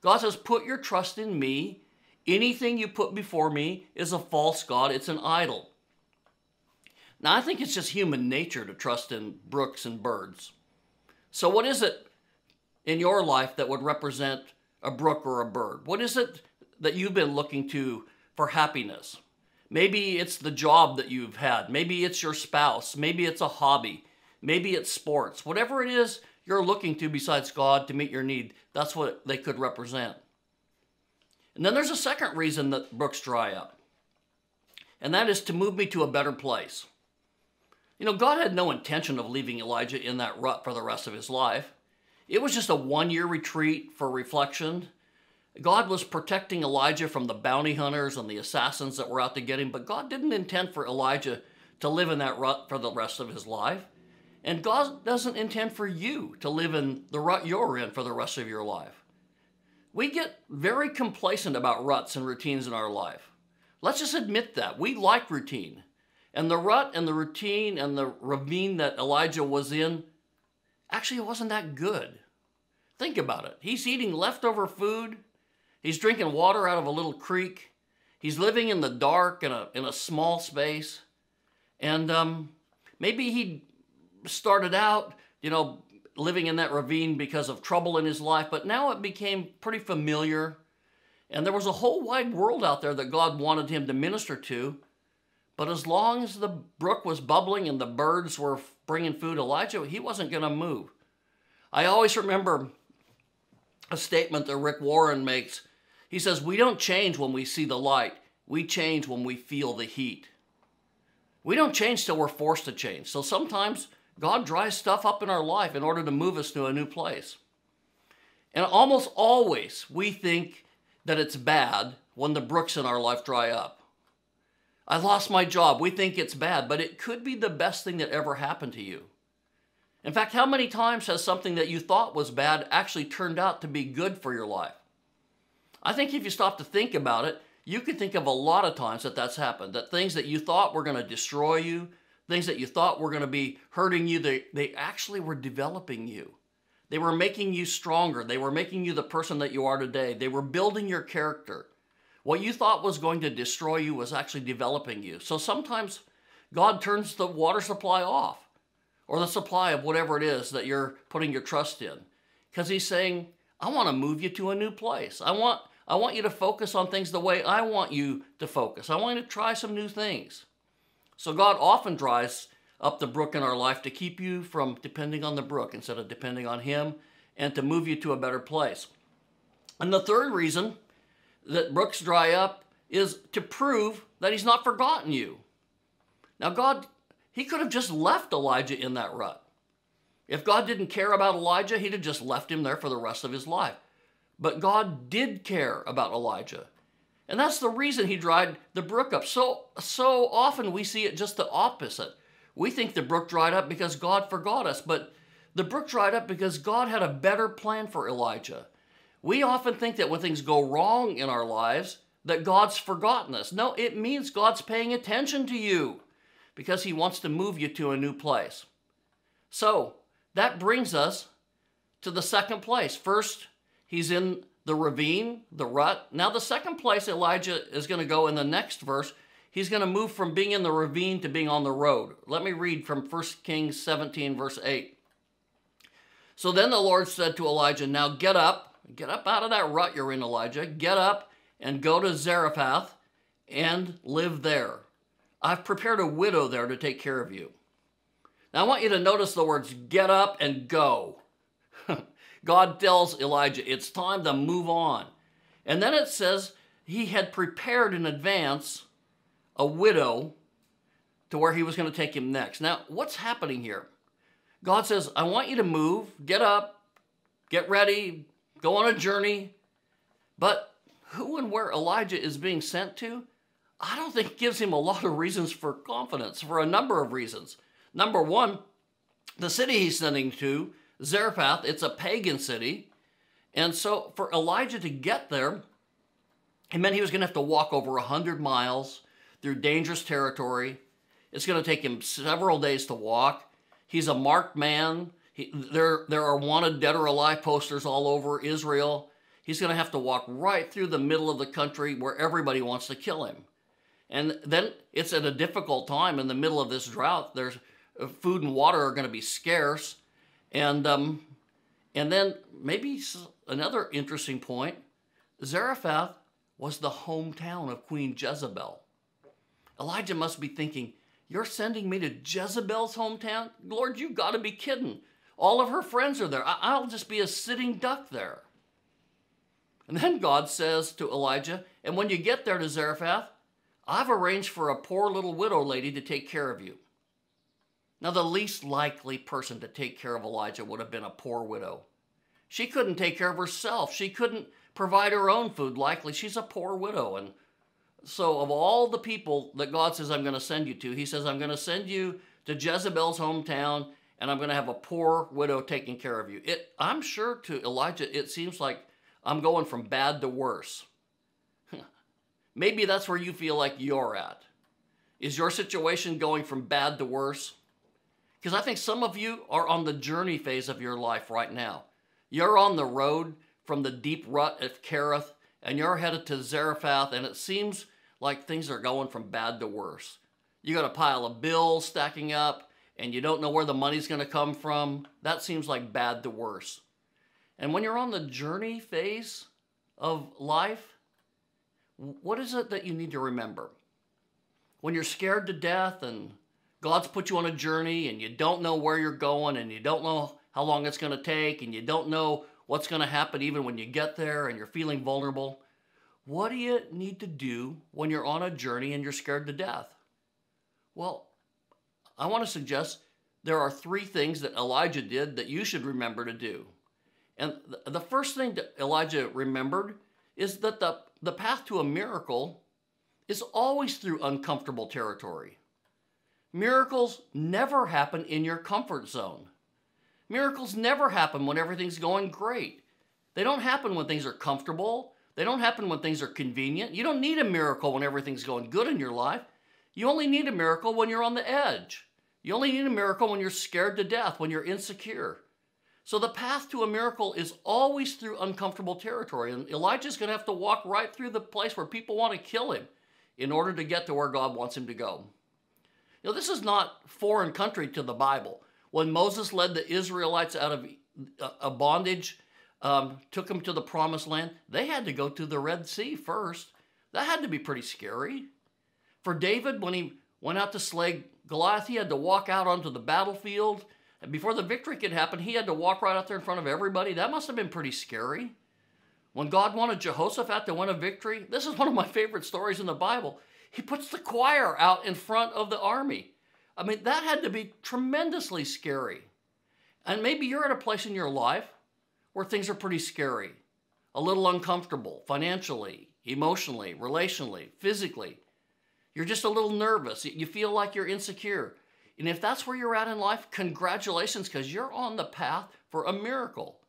God says, put your trust in me Anything you put before me is a false god. It's an idol. Now, I think it's just human nature to trust in brooks and birds. So what is it in your life that would represent a brook or a bird? What is it that you've been looking to for happiness? Maybe it's the job that you've had. Maybe it's your spouse. Maybe it's a hobby. Maybe it's sports. Whatever it is you're looking to besides God to meet your need, that's what they could represent. And then there's a second reason that brooks dry up, and that is to move me to a better place. You know, God had no intention of leaving Elijah in that rut for the rest of his life. It was just a one-year retreat for reflection. God was protecting Elijah from the bounty hunters and the assassins that were out to get him, but God didn't intend for Elijah to live in that rut for the rest of his life. And God doesn't intend for you to live in the rut you're in for the rest of your life. We get very complacent about ruts and routines in our life. Let's just admit that. We like routine. And the rut and the routine and the ravine that Elijah was in, actually it wasn't that good. Think about it. He's eating leftover food. He's drinking water out of a little creek. He's living in the dark in a small space. And maybe he started out, living in that ravine because of trouble in his life, but now it became pretty familiar. And there was a whole wide world out there that God wanted him to minister to. But as long as the brook was bubbling and the birds were bringing food to Elijah, he wasn't going to move. I always remember a statement that Rick Warren makes. He says, "We don't change when we see the light. We change when we feel the heat." We don't change till we're forced to change. So sometimes God dries stuff up in our life in order to move us to a new place. And almost always we think that it's bad when the brooks in our life dry up. I lost my job. We think it's bad, but it could be the best thing that ever happened to you. In fact, how many times has something that you thought was bad actually turned out to be good for your life? I think if you stop to think about it, you could think of a lot of times that that's happened, that things that you thought were going to destroy you, things that you thought were going to be hurting you, they actually were developing you. They were making you stronger. They were making you the person that you are today. They were building your character. What you thought was going to destroy you was actually developing you. So sometimes God turns the water supply off, or the supply of whatever it is that you're putting your trust in, because he's saying, I want to move you to a new place. I want you to focus on things the way I want you to focus. I want you to try some new things. So God often dries up the brook in our life to keep you from depending on the brook instead of depending on him, and to move you to a better place. And the third reason that brooks dry up is to prove that he's not forgotten you. Now God, he could have just left Elijah in that rut. If God didn't care about Elijah, he'd have just left him there for the rest of his life. But God did care about Elijah. And that's the reason he dried the brook up. So often we see it just the opposite. We think the brook dried up because God forgot us, but the brook dried up because God had a better plan for Elijah. We often think that when things go wrong in our lives, that God's forgotten us. No, it means God's paying attention to you because he wants to move you to a new place. So that brings us to the second place. First, he's in the ravine, the rut. Now the second place Elijah is going to go in the next verse, he's going to move from being in the ravine to being on the road. Let me read from 1 Kings 17, verse 8. So then the Lord said to Elijah, now get up out of that rut you're in, Elijah. Get up and go to Zarephath and live there. I've prepared a widow there to take care of you. Now I want you to notice the words get up and go. God tells Elijah it's time to move on. And then it says he had prepared in advance a widow to where he was going to take him next. Now what's happening here? God says, I want you to move, get up, get ready, go on a journey. But who and where Elijah is being sent to, I don't think gives him a lot of reasons for confidence, for a number of reasons. Number one, the city he's sending to, Zarephath, it's a pagan city. And so for Elijah to get there, it meant he was going to have to walk over 100 miles through dangerous territory. It's going to take him several days to walk. He's a marked man. There are wanted dead or alive posters all over Israel. he's going to have to walk right through the middle of the country where everybody wants to kill him. And then it's at a difficult time in the middle of this drought. There's food and water are going to be scarce. And then maybe another interesting point, Zarephath was the hometown of Queen Jezebel. Elijah must be thinking, you're sending me to Jezebel's hometown? Lord, you've got to be kidding. All of her friends are there. I'll just be a sitting duck there. And then God says to Elijah, and when you get there to Zarephath, I've arranged for a poor little widow lady to take care of you. Now, the least likely person to take care of Elijah would have been a poor widow. She couldn't take care of herself. She couldn't provide her own food, likely. She's a poor widow. And so of all the people that God says I'm going to send you to, he says, I'm going to send you to Jezebel's hometown, and I'm going to have a poor widow taking care of you. I'm sure to Elijah, it seems like I'm going from bad to worse. Maybe that's where you feel like you're at. Is your situation going from bad to worse? Because I think some of you are on the journey phase of your life right now. You're on the road from the deep rut of Kerith, and you're headed to Zarephath, and it seems like things are going from bad to worse. You got a pile of bills stacking up, and you don't know where the money's going to come from. That seems like bad to worse. And when you're on the journey phase of life, what is it that you need to remember? When you're scared to death and God's put you on a journey and you don't know where you're going and you don't know how long it's going to take and you don't know what's going to happen even when you get there and you're feeling vulnerable, what do you need to do when you're on a journey and you're scared to death? Well, I want to suggest there are 3 things that Elijah did that you should remember to do. And the first thing that Elijah remembered is that the path to a miracle is always through uncomfortable territory. Miracles never happen in your comfort zone. Miracles never happen when everything's going great. They don't happen when things are comfortable. They don't happen when things are convenient. You don't need a miracle when everything's going good in your life. You only need a miracle when you're on the edge. You only need a miracle when you're scared to death, when you're insecure. So the path to a miracle is always through uncomfortable territory. And Elijah's going to have to walk right through the place where people want to kill him in order to get to where God wants him to go. You know, this is not foreign country to the Bible. When Moses led the Israelites out of a bondage, took them to the promised land, they had to go to the Red Sea first. That had to be pretty scary. For David, when he went out to slay Goliath, he had to walk out onto the battlefield. And before the victory could happen, he had to walk right out there in front of everybody. That must have been pretty scary. When God wanted Jehoshaphat to win a victory, this is one of my favorite stories in the Bible. He puts the choir out in front of the army. I mean, that had to be tremendously scary. And maybe you're at a place in your life where things are pretty scary, a little uncomfortable, financially, emotionally, relationally, physically. You're just a little nervous. You feel like you're insecure. And if that's where you're at in life, congratulations, because you're on the path for a miracle.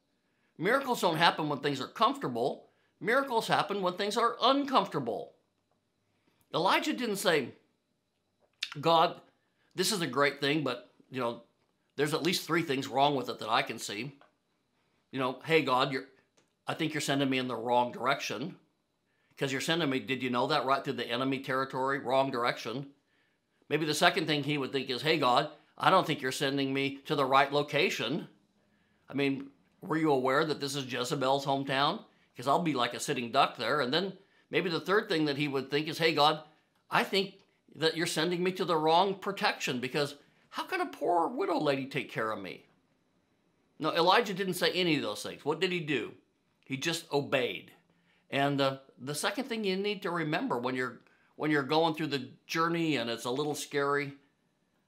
Miracles don't happen when things are comfortable. Miracles happen when things are uncomfortable. Elijah didn't say, God, this is a great thing, but, there's at least 3 things wrong with it that I can see. Hey, God, I think you're sending me in the wrong direction. Because you're sending me, did you know that, right through the enemy territory, wrong direction. Maybe the second thing he would think is, hey, God, I don't think you're sending me to the right location. I mean, were you aware that this is Jezebel's hometown? Because I'll be like a sitting duck there. And then maybe the third thing that he would think is, hey, God, I think that you're sending me to the wrong protection, because how can a poor widow lady take care of me? No, Elijah didn't say any of those things. What did he do? He just obeyed. And the second thing you need to remember when you're going through the journey and it's a little scary,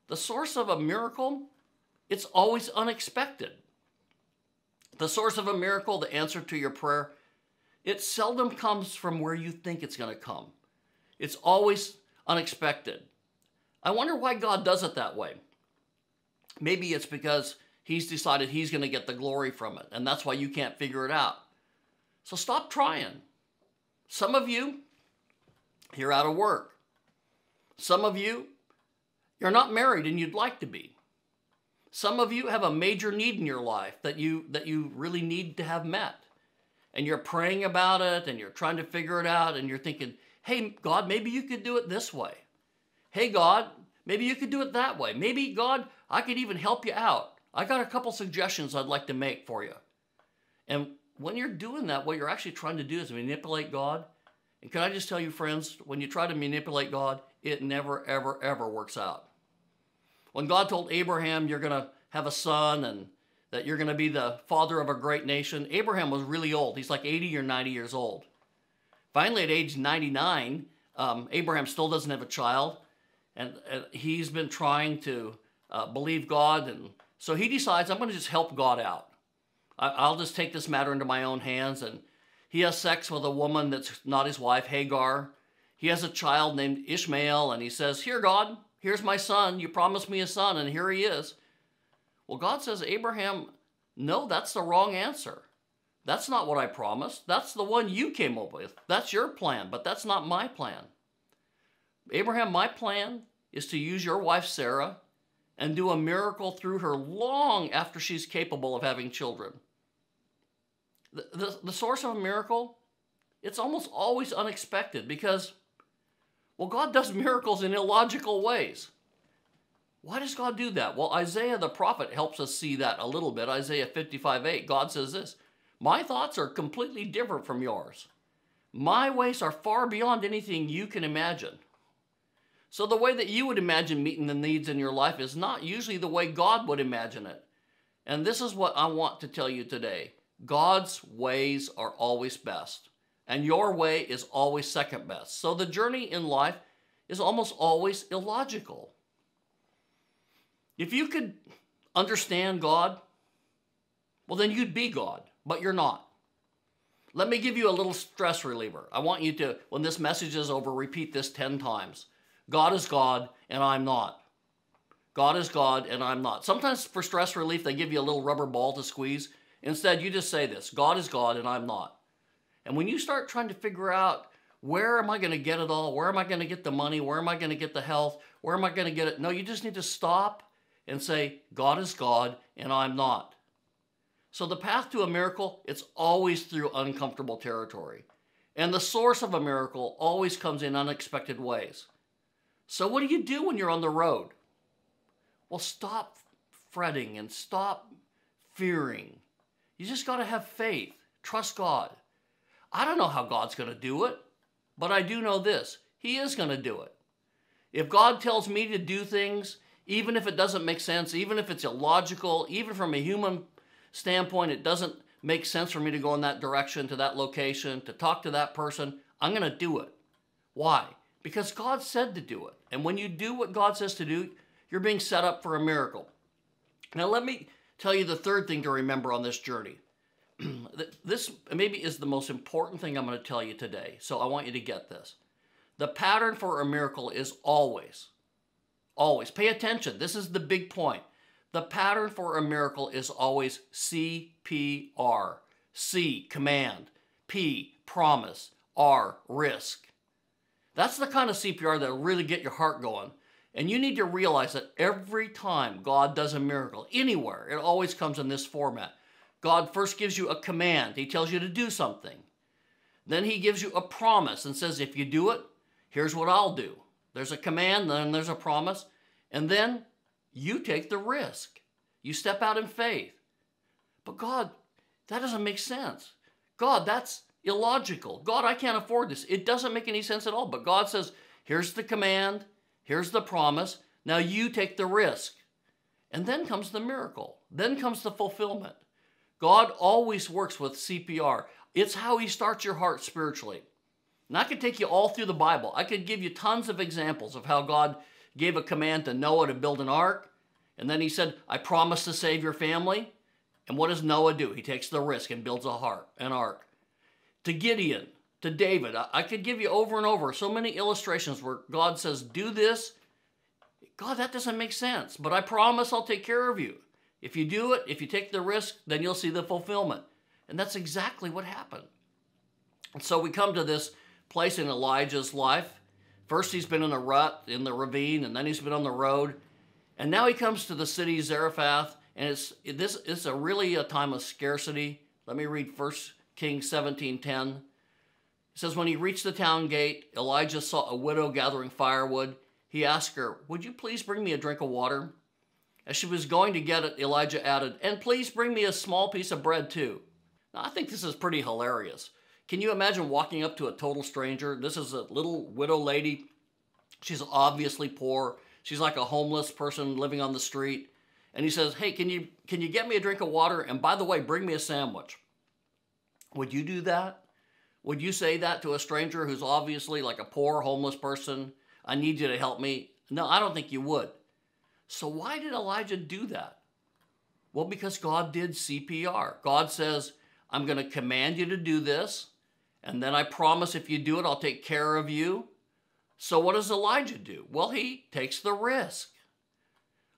the source of a miracle, it's always unexpected. The source of a miracle, the answer to your prayer, it seldom comes from where you think it's going to come. It's always unexpected. I wonder why God does it that way. Maybe it's because he's decided he's going to get the glory from it, and that's why you can't figure it out. So stop trying. Some of you, you're out of work. Some of you, you're not married and you'd like to be. Some of you have a major need in your life that you really need to have met. and you're praying about it and you're trying to figure it out and you're thinking, hey, God, maybe you could do it this way. Hey, God, maybe you could do it that way. Maybe, God, I could even help you out. I got a couple suggestions I'd like to make for you. And when you're doing that, what you're actually trying to do is manipulate God. And can I just tell you, friends, when you try to manipulate God, it never, ever, ever works out. When God told Abraham, you're going to have a son and that you're going to be the father of a great nation, Abraham was really old. He's like 80 or 90 years old. Finally, at age 99, Abraham still doesn't have a child, and he's been trying to believe God, and so he decides, I'm going to just help God out. I'll just take this matter into my own hands, and he has sex with a woman that's not his wife, Hagar. He has a child named Ishmael, and he says, here, God, here's my son. You promised me a son, and here he is. Well, God says, Abraham, no, that's the wrong answer. That's not what I promised. That's the one you came up with. That's your plan, but that's not my plan. Abraham, my plan is to use your wife, Sarah, and do a miracle through her long after she's capable of having children. The source of a miracle, it's almost always unexpected because, well, God does miracles in illogical ways. Why does God do that? Well, Isaiah the prophet helps us see that a little bit. Isaiah 55:8, God says this, my thoughts are completely different from yours. My ways are far beyond anything you can imagine. So the way that you would imagine meeting the needs in your life is not usually the way God would imagine it. And this is what I want to tell you today. God's ways are always best, and your way is always second best. So the journey in life is almost always illogical. If you could understand God, well, then you'd be God, but you're not. Let me give you a little stress reliever. I want you to, when this message is over, repeat this 10 times. God is God, and I'm not. God is God, and I'm not. Sometimes for stress relief, they give you a little rubber ball to squeeze. Instead, you just say this, God is God, and I'm not. And when you start trying to figure out, where am I going to get it all? Where am I going to get the money? Where am I going to get the health? Where am I going to get it? No, you just need to stop and say, God is God, and I'm not. So the path to a miracle, it's always through uncomfortable territory. And the source of a miracle always comes in unexpected ways. So what do you do when you're on the road? Well, stop fretting and stop fearing. You just got to have faith. Trust God. I don't know how God's going to do it, but I do know this. He is going to do it. If God tells me to do things, even if it doesn't make sense, even if it's illogical, even from a human standpoint, it doesn't make sense for me to go in that direction, to that location, to talk to that person, I'm going to do it. Why? Because God said to do it. And when you do what God says to do, you're being set up for a miracle. Now let me tell you the third thing to remember on this journey. This maybe is the most important thing I'm going to tell you today. So I want you to get this. The pattern for a miracle is always, pay attention. This is the big point. The pattern for a miracle is always CPR. C, command. P, promise. R, risk. That's the kind of CPR that will really get your heart going. And you need to realize that every time God does a miracle, anywhere, it always comes in this format. God first gives you a command. He tells you to do something. Then he gives you a promise and says, if you do it, here's what I'll do. There's a command, then there's a promise. And then you take the risk. You step out in faith. But God, that doesn't make sense. God, that's illogical. God, I can't afford this. It doesn't make any sense at all. But God says, here's the command. Here's the promise. Now you take the risk. And then comes the miracle. Then comes the fulfillment. God always works with CPR. It's how he starts your heart spiritually. And I could take you all through the Bible. I could give you tons of examples of how God gave a command to Noah to build an ark. And then he said, I promise to save your family. And what does Noah do? He takes the risk and builds an ark. To Gideon, to David, I could give you over and over so many illustrations where God says, do this. God, that doesn't make sense, but I promise I'll take care of you. If you do it, if you take the risk, then you'll see the fulfillment. And that's exactly what happened. And so we come to this place in Elijah's life. First, he's been in a rut in the ravine, and then he's been on the road. And now he comes to the city Zarephath, and it's really a time of scarcity. Let me read 1 Kings 17:10. It says, when he reached the town gate, Elijah saw a widow gathering firewood. He asked her, would you please bring me a drink of water? As she was going to get it, Elijah added, and please bring me a small piece of bread too. Now, I think this is pretty hilarious. Can you imagine walking up to a total stranger? This is a little widow lady. She's obviously poor. She's like a homeless person living on the street. And he says, hey, can you get me a drink of water? And by the way, bring me a sandwich. Would you do that? Would you say that to a stranger who's obviously like a poor homeless person? I need you to help me. No, I don't think you would. So why did Elijah do that? Well, because God did CPR. God says, I'm going to command you to do this. And then I promise if you do it, I'll take care of you. So what does Elijah do? Well, he takes the risk.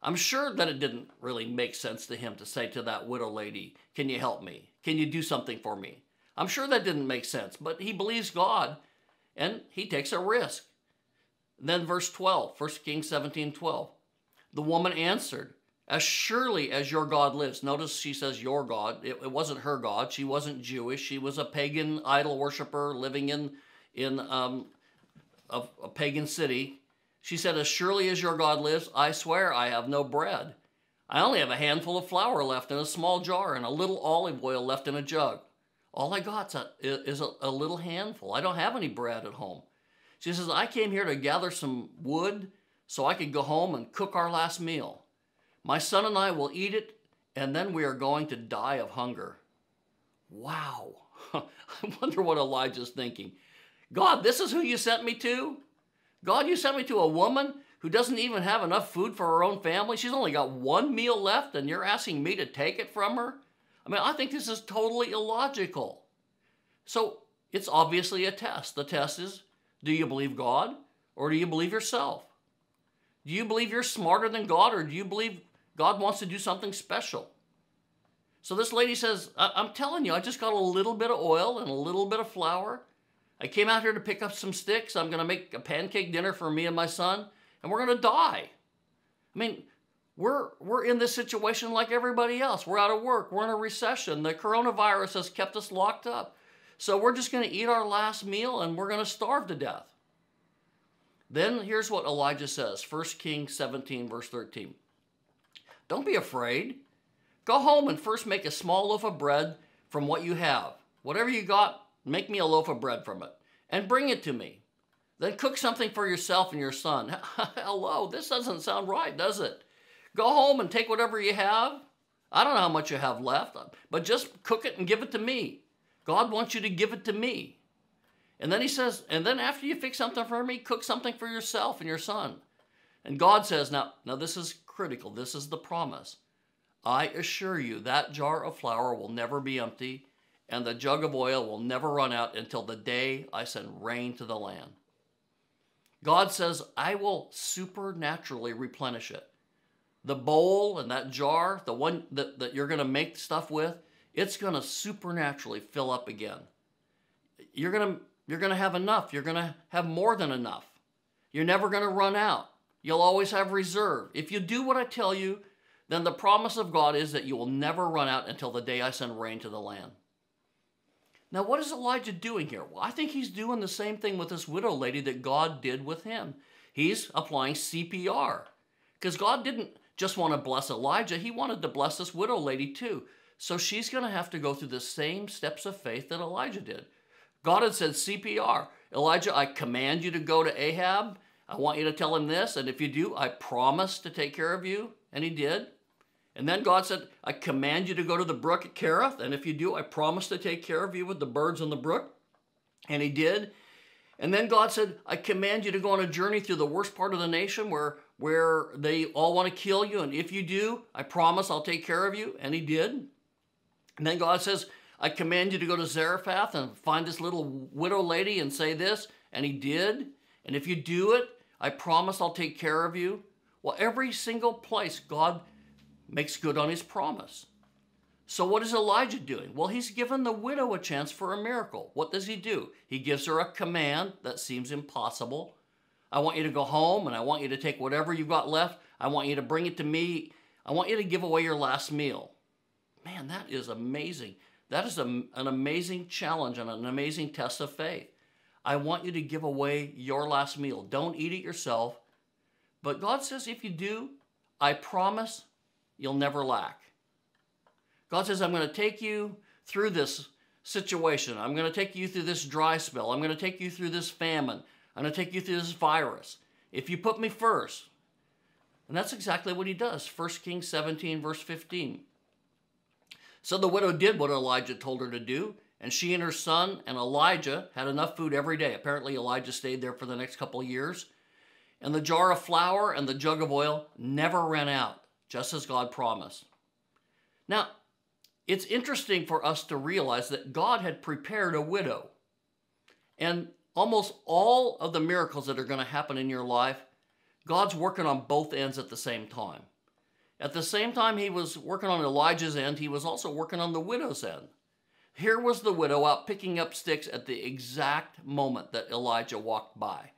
I'm sure that it didn't really make sense to him to say to that widow lady, can you help me? Can you do something for me? I'm sure that didn't make sense, but he believes God and he takes a risk. Then verse 12, 1 Kings 17:12. The woman answered, as surely as your God lives. Notice she says your God. It wasn't her God. She wasn't Jewish. She was a pagan idol worshiper living in a pagan city. She said, as surely as your God lives, I swear I have no bread. I only have a handful of flour left in a small jar and a little olive oil left in a jug. All I got is a little handful. I don't have any bread at home. She says, I came here to gather some wood so I could go home and cook our last meal. My son and I will eat it, and then we are going to die of hunger. Wow. I wonder what Elijah's thinking. God, this is who you sent me to? God, you sent me to a woman who doesn't even have enough food for her own family. She's only got one meal left, and you're asking me to take it from her? I mean, I think this is totally illogical. So it's obviously a test. The test is, do you believe God or do you believe yourself? Do you believe you're smarter than God, or do you believe God wants to do something special? So this lady says, I'm telling you, I just got a little bit of oil and a little bit of flour. I came out here to pick up some sticks. I'm going to make a pancake dinner for me and my son, and we're going to die. I mean, we're in this situation like everybody else. We're out of work. We're in a recession. The coronavirus has kept us locked up. So we're just going to eat our last meal and we're going to starve to death. Then here's what Elijah says, 1 Kings 17, verse 13. Don't be afraid. Go home and first make a small loaf of bread from what you have. Whatever you got, make me a loaf of bread from it and bring it to me. Then cook something for yourself and your son. Hello, this doesn't sound right, does it? Go home and take whatever you have. I don't know how much you have left, but just cook it and give it to me. God wants you to give it to me. And then he says, and then after you fix something for me, cook something for yourself and your son. And God says, now this is critical. This is the promise. I assure you that jar of flour will never be empty, and the jug of oil will never run out until the day I send rain to the land. God says, I will supernaturally replenish it. The bowl and that jar, the one that you're going to make stuff with, it's going to supernaturally fill up again. You're going to have enough. You're going to have more than enough. You're never going to run out. You'll always have reserve. If you do what I tell you, then the promise of God is that you will never run out until the day I send rain to the land. Now, what is Elijah doing here? Well, I think he's doing the same thing with this widow lady that God did with him. He's applying CPR, because God didn't just want to bless Elijah. He wanted to bless this widow lady too. So she's going to have to go through the same steps of faith that Elijah did. God had said CPR. Elijah, I command you to go to Ahab. I want you to tell him this. And if you do, I promise to take care of you. And he did. And then God said, I command you to go to the brook at Kerith. And if you do, I promise to take care of you with the birds in the brook. And he did. And then God said, I command you to go on a journey through the worst part of the nation where they all want to kill you. And if you do, I promise I'll take care of you. And he did. And then God says, I command you to go to Zarephath and find this little widow lady and say this. And he did. And if you do it, I promise I'll take care of you. Well, every single place God makes good on his promise. So what is Elijah doing? Well, he's given the widow a chance for a miracle. What does he do? He gives her a command that seems impossible. I want you to go home and I want you to take whatever you've got left. I want you to bring it to me. I want you to give away your last meal. Man, that is amazing. That is an amazing challenge and an amazing test of faith. I want you to give away your last meal. Don't eat it yourself. But God says if you do, I promise you'll never lack. God says, I'm going to take you through this situation. I'm going to take you through this dry spell. I'm going to take you through this famine. I'm going to take you through this virus. If you put me first. And that's exactly what he does. 1 Kings 17, verse 15. So the widow did what Elijah told her to do, and she and her son and Elijah had enough food every day. Apparently Elijah stayed there for the next couple of years. And the jar of flour and the jug of oil never ran out, just as God promised. Now, it's interesting for us to realize that God had prepared a widow. And almost all of the miracles that are going to happen in your life, God's working on both ends at the same time. At the same time he was working on Elijah's end, he was also working on the widow's end. Here was the widow out picking up sticks at the exact moment that Elijah walked by.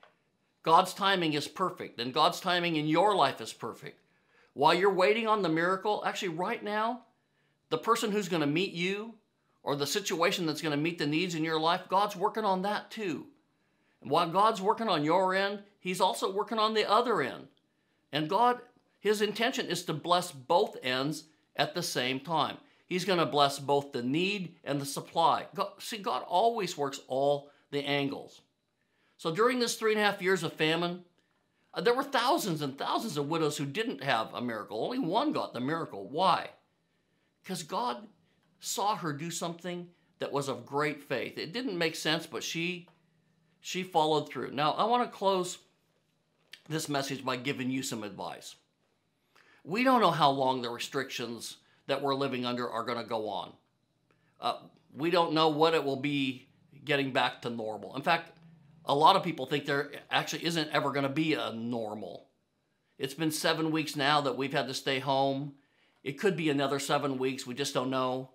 God's timing is perfect, and God's timing in your life is perfect. While you're waiting on the miracle, actually right now, the person who's going to meet you or the situation that's going to meet the needs in your life, God's working on that too. And while God's working on your end, he's also working on the other end. And God, his intention is to bless both ends at the same time. He's going to bless both the need and the supply. God always works all the angles. So during this 3.5 years of famine, there were thousands and thousands of widows who didn't have a miracle. Only one got the miracle. Why? Because God saw her do something that was of great faith. It didn't make sense, but she followed through. Now, I want to close this message by giving you some advice. We don't know how long the restrictions that we're living under are going to go on. We don't know what it will be getting back to normal. In fact, a lot of people think there actually isn't ever going to be a normal. It's been 7 weeks now that we've had to stay home. It could be another 7 weeks. We just don't know.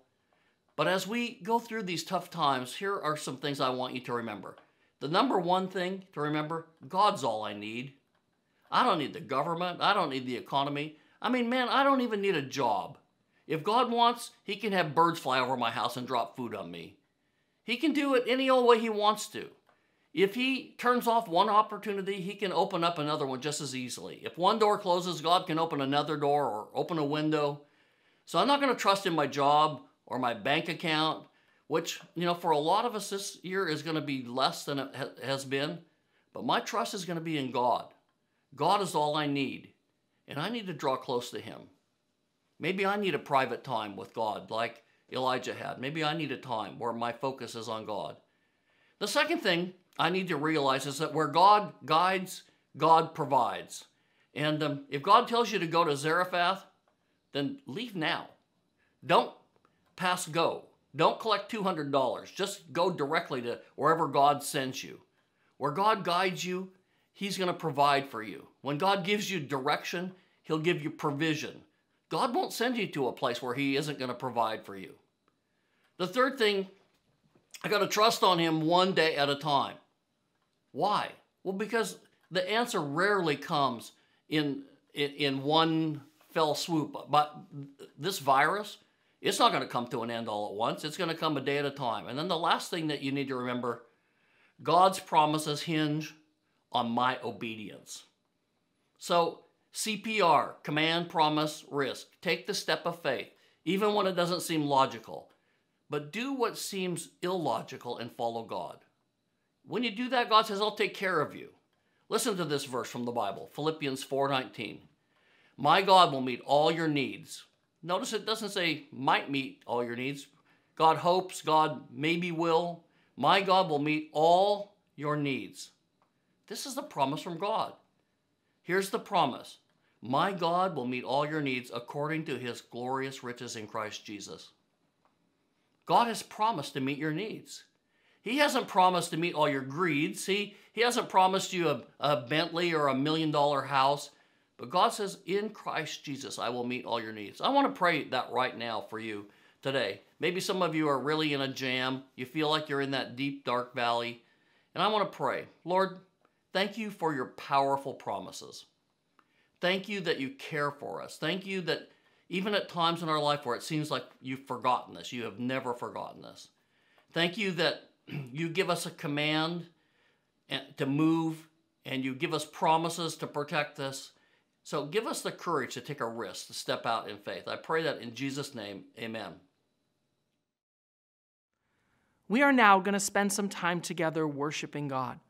But as we go through these tough times, here are some things I want you to remember. The number one thing to remember, God's all I need. I don't need the government. I don't need the economy. I mean, man, I don't even need a job. If God wants, he can have birds fly over my house and drop food on me. He can do it any old way he wants to. If he turns off one opportunity, he can open up another one just as easily. If one door closes, God can open another door or open a window. So I'm not going to trust in my job or my bank account, which, for a lot of us this year is going to be less than it has been. But my trust is going to be in God. God is all I need, and I need to draw close to him. Maybe I need a private time with God like Elijah had. Maybe I need a time where my focus is on God. The second thing I need to realize is that where God guides, God provides. And if God tells you to go to Zarephath, then leave now. Don't pass go. Don't collect $200. Just go directly to wherever God sends you. Where God guides you, he's going to provide for you. When God gives you direction, he'll give you provision. God won't send you to a place where he isn't going to provide for you. The third thing, I got to trust on him one day at a time. Why? Well, because the answer rarely comes in one fell swoop. But this virus, it's not going to come to an end all at once. It's going to come a day at a time. And then the last thing that you need to remember, God's promises hinge on my obedience. So CPR, command, promise, risk. Take the step of faith, even when it doesn't seem logical. But do what seems illogical and follow God. When you do that, God says, I'll take care of you. Listen to this verse from the Bible, Philippians 4:19. My God will meet all your needs. Notice it doesn't say might meet all your needs. God hopes, God maybe will. My God will meet all your needs. This is the promise from God. Here's the promise. My God will meet all your needs according to his glorious riches in Christ Jesus. God has promised to meet your needs. He hasn't promised to meet all your greeds. He hasn't promised you a Bentley or $1 million house. But God says, in Christ Jesus, I will meet all your needs. I want to pray that right now for you today. Maybe some of you are really in a jam. You feel like you're in that deep, dark valley. And I want to pray, Lord, thank you for your powerful promises. Thank you that you care for us. Thank you that even at times in our life where it seems like you've forgotten this. You have never forgotten this. Thank you that you give us a command to move, and you give us promises to protect us. So give us the courage to take a risk, to step out in faith. I pray that in Jesus' name, amen. We are now going to spend some time together worshiping God.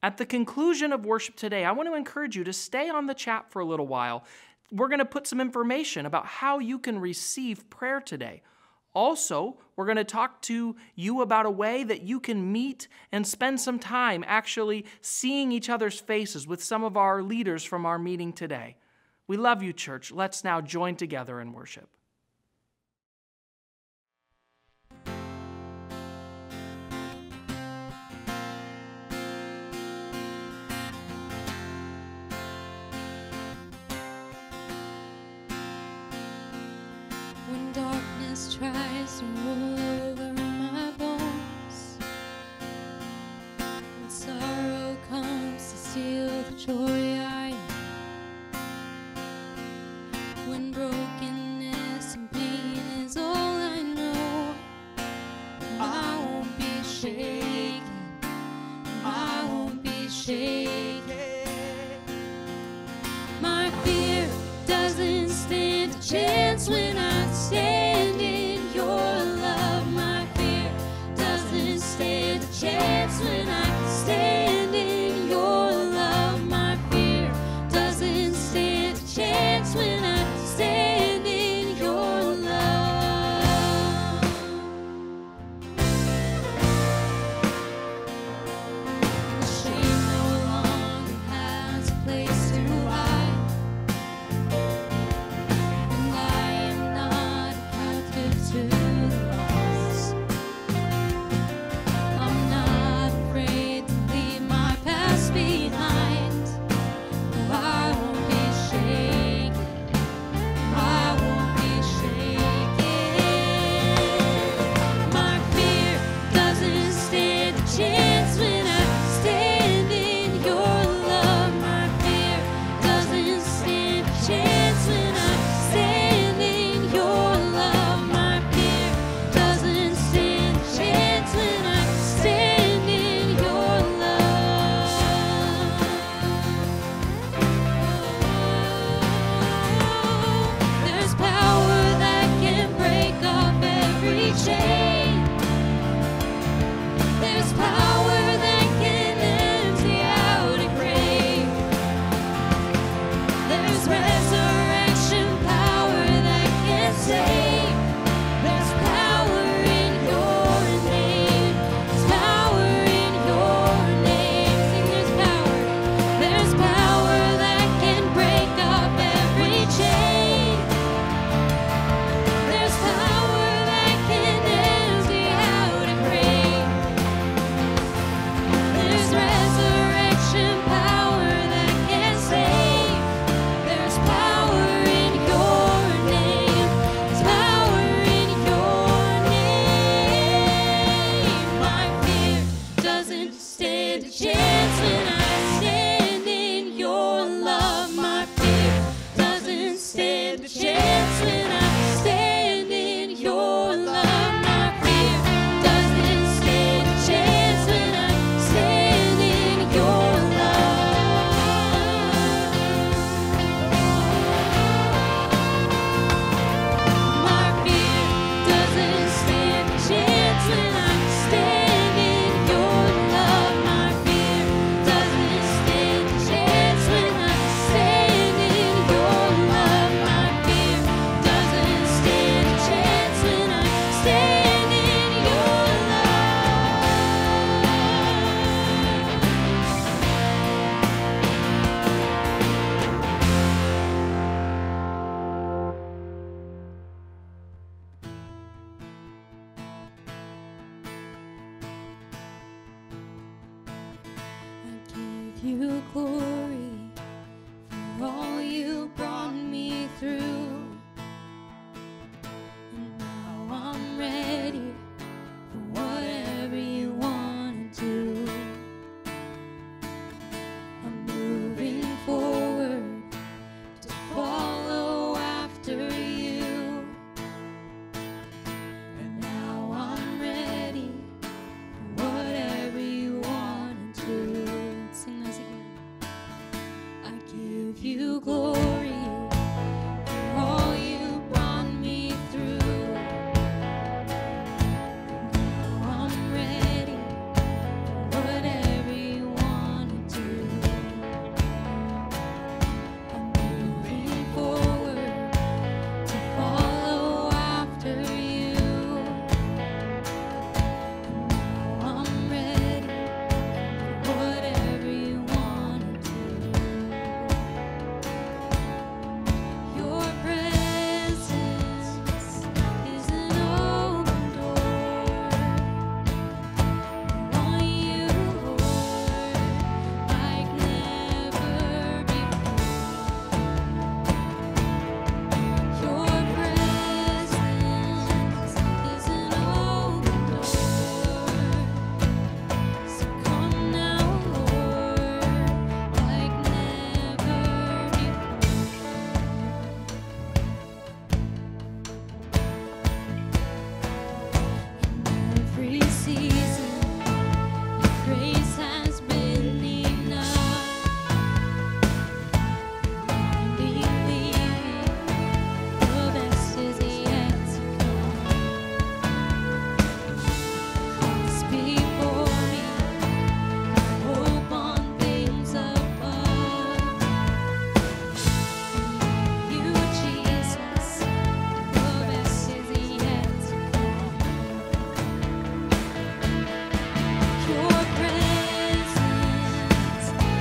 At the conclusion of worship today, I want to encourage you to stay on the chat for a little while. We're going to put some information about how you can receive prayer today. Also, we're going to talk to you about a way that you can meet and spend some time actually seeing each other's faces with some of our leaders from our meeting today. We love you, church. Let's now join together in worship. When darkness tries to roll over my bones, when sorrow comes to steal the joy I am, when brokenness and pain is all I know, I won't be shaken, I won't be shaken. My fear doesn't stand a chance when I stand in your love. My fear doesn't stand a chance when I stand in your love. My fear doesn't stand a chance when I stand give you glory for all you brought me through. Now I'm ready for whatever you want to do. I'm moving forward to follow after you. Now I'm ready for whatever you want to do. Your presence is an open door. I want you, Lord, like never before. Your presence is an open door. So come now, Lord, like never before. In every season, your grace has been enough. I'm believing the best is yet to come. Speak for me, hope on things above. You, Jesus, the best is yet to come. Your presence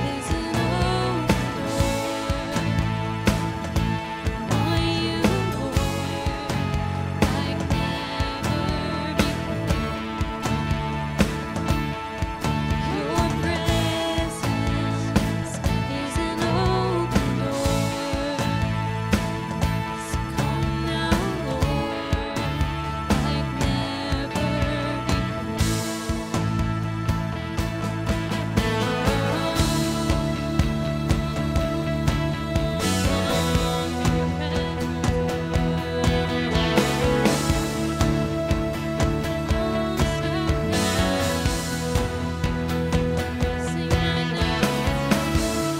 is an open door. I want you, Lord, like never before. Your presence is an open door. So come now, Lord, like never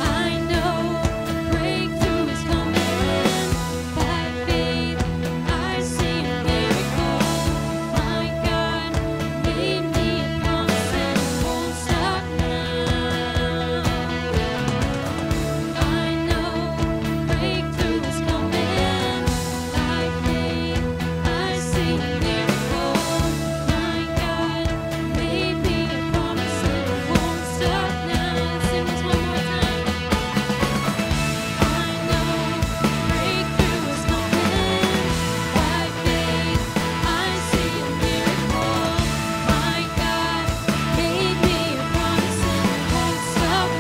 I know breakthrough is coming. By faith, I see a miracle. My God made me a promise and it won't stop now. I know breakthrough is coming. By faith, I see a miracle. My God made me a promise and it won't stop now. Let's sing this one more time. I know breakthrough is coming. By faith, I see a miracle. My God made me a promise and it won't stop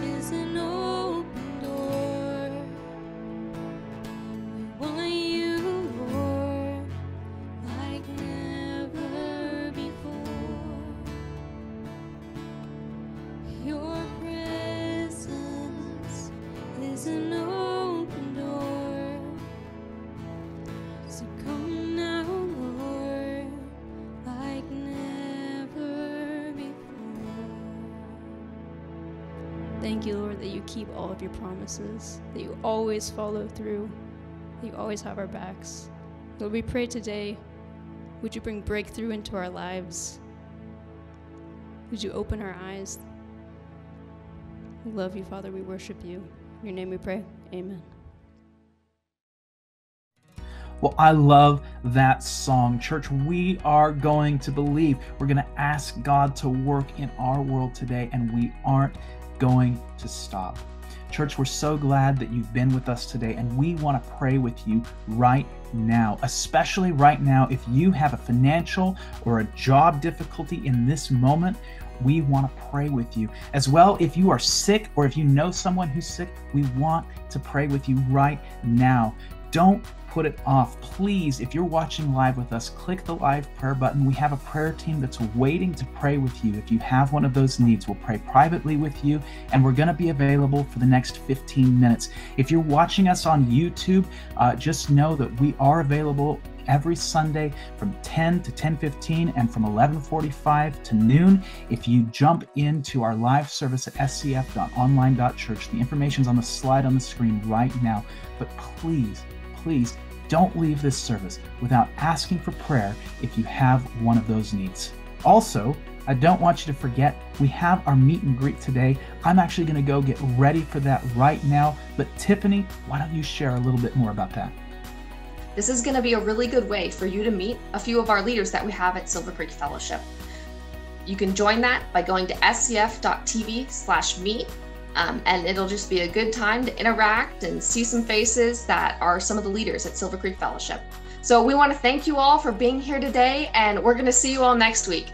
is an open door. We want you, Lord, like never before. Your presence is an open door. So come now, Lord, like never before. Thank you, Lord, that you keep all of your promises, that you always follow through, that you always have our backs. Lord, we pray today, would you bring breakthrough into our lives? Would you open our eyes? We love you, Father. We worship you. In your name we pray. Amen. Well, I love that song. Church, we are going to believe. We're going to ask God to work in our world today, and we aren't going to stop. Church, we're so glad that you've been with us today, and we want to pray with you right now, especially right now. If you have a financial or a job difficulty in this moment, we want to pray with you. As well, if you are sick or if you know someone who's sick, we want to pray with you right now. Don't put it off. Please, if you're watching live with us, click the live prayer button. We have a prayer team that's waiting to pray with you. If you have one of those needs, we'll pray privately with you, and we're going to be available for the next 15 minutes. If you're watching us on YouTube, just know that we are available every Sunday from 10 to 10:15 and from 11:45 to noon. If you jump into our live service at scf.online.church, the information's on the slide on the screen right now. But please, please don't leave this service without asking for prayer if you have one of those needs. Also, I don't want you to forget, we have our meet and greet today. I'm actually going to go get ready for that right now. But Tiffany, why don't you share a little bit more about that? This is going to be a really good way for you to meet a few of our leaders that we have at Silver Creek Fellowship. You can join that by going to scf.tv/meet, and it'll just be a good time to interact and see some faces that are some of the leaders at Silver Creek Fellowship. So we want to thank you all for being here today, and we're going to see you all next week.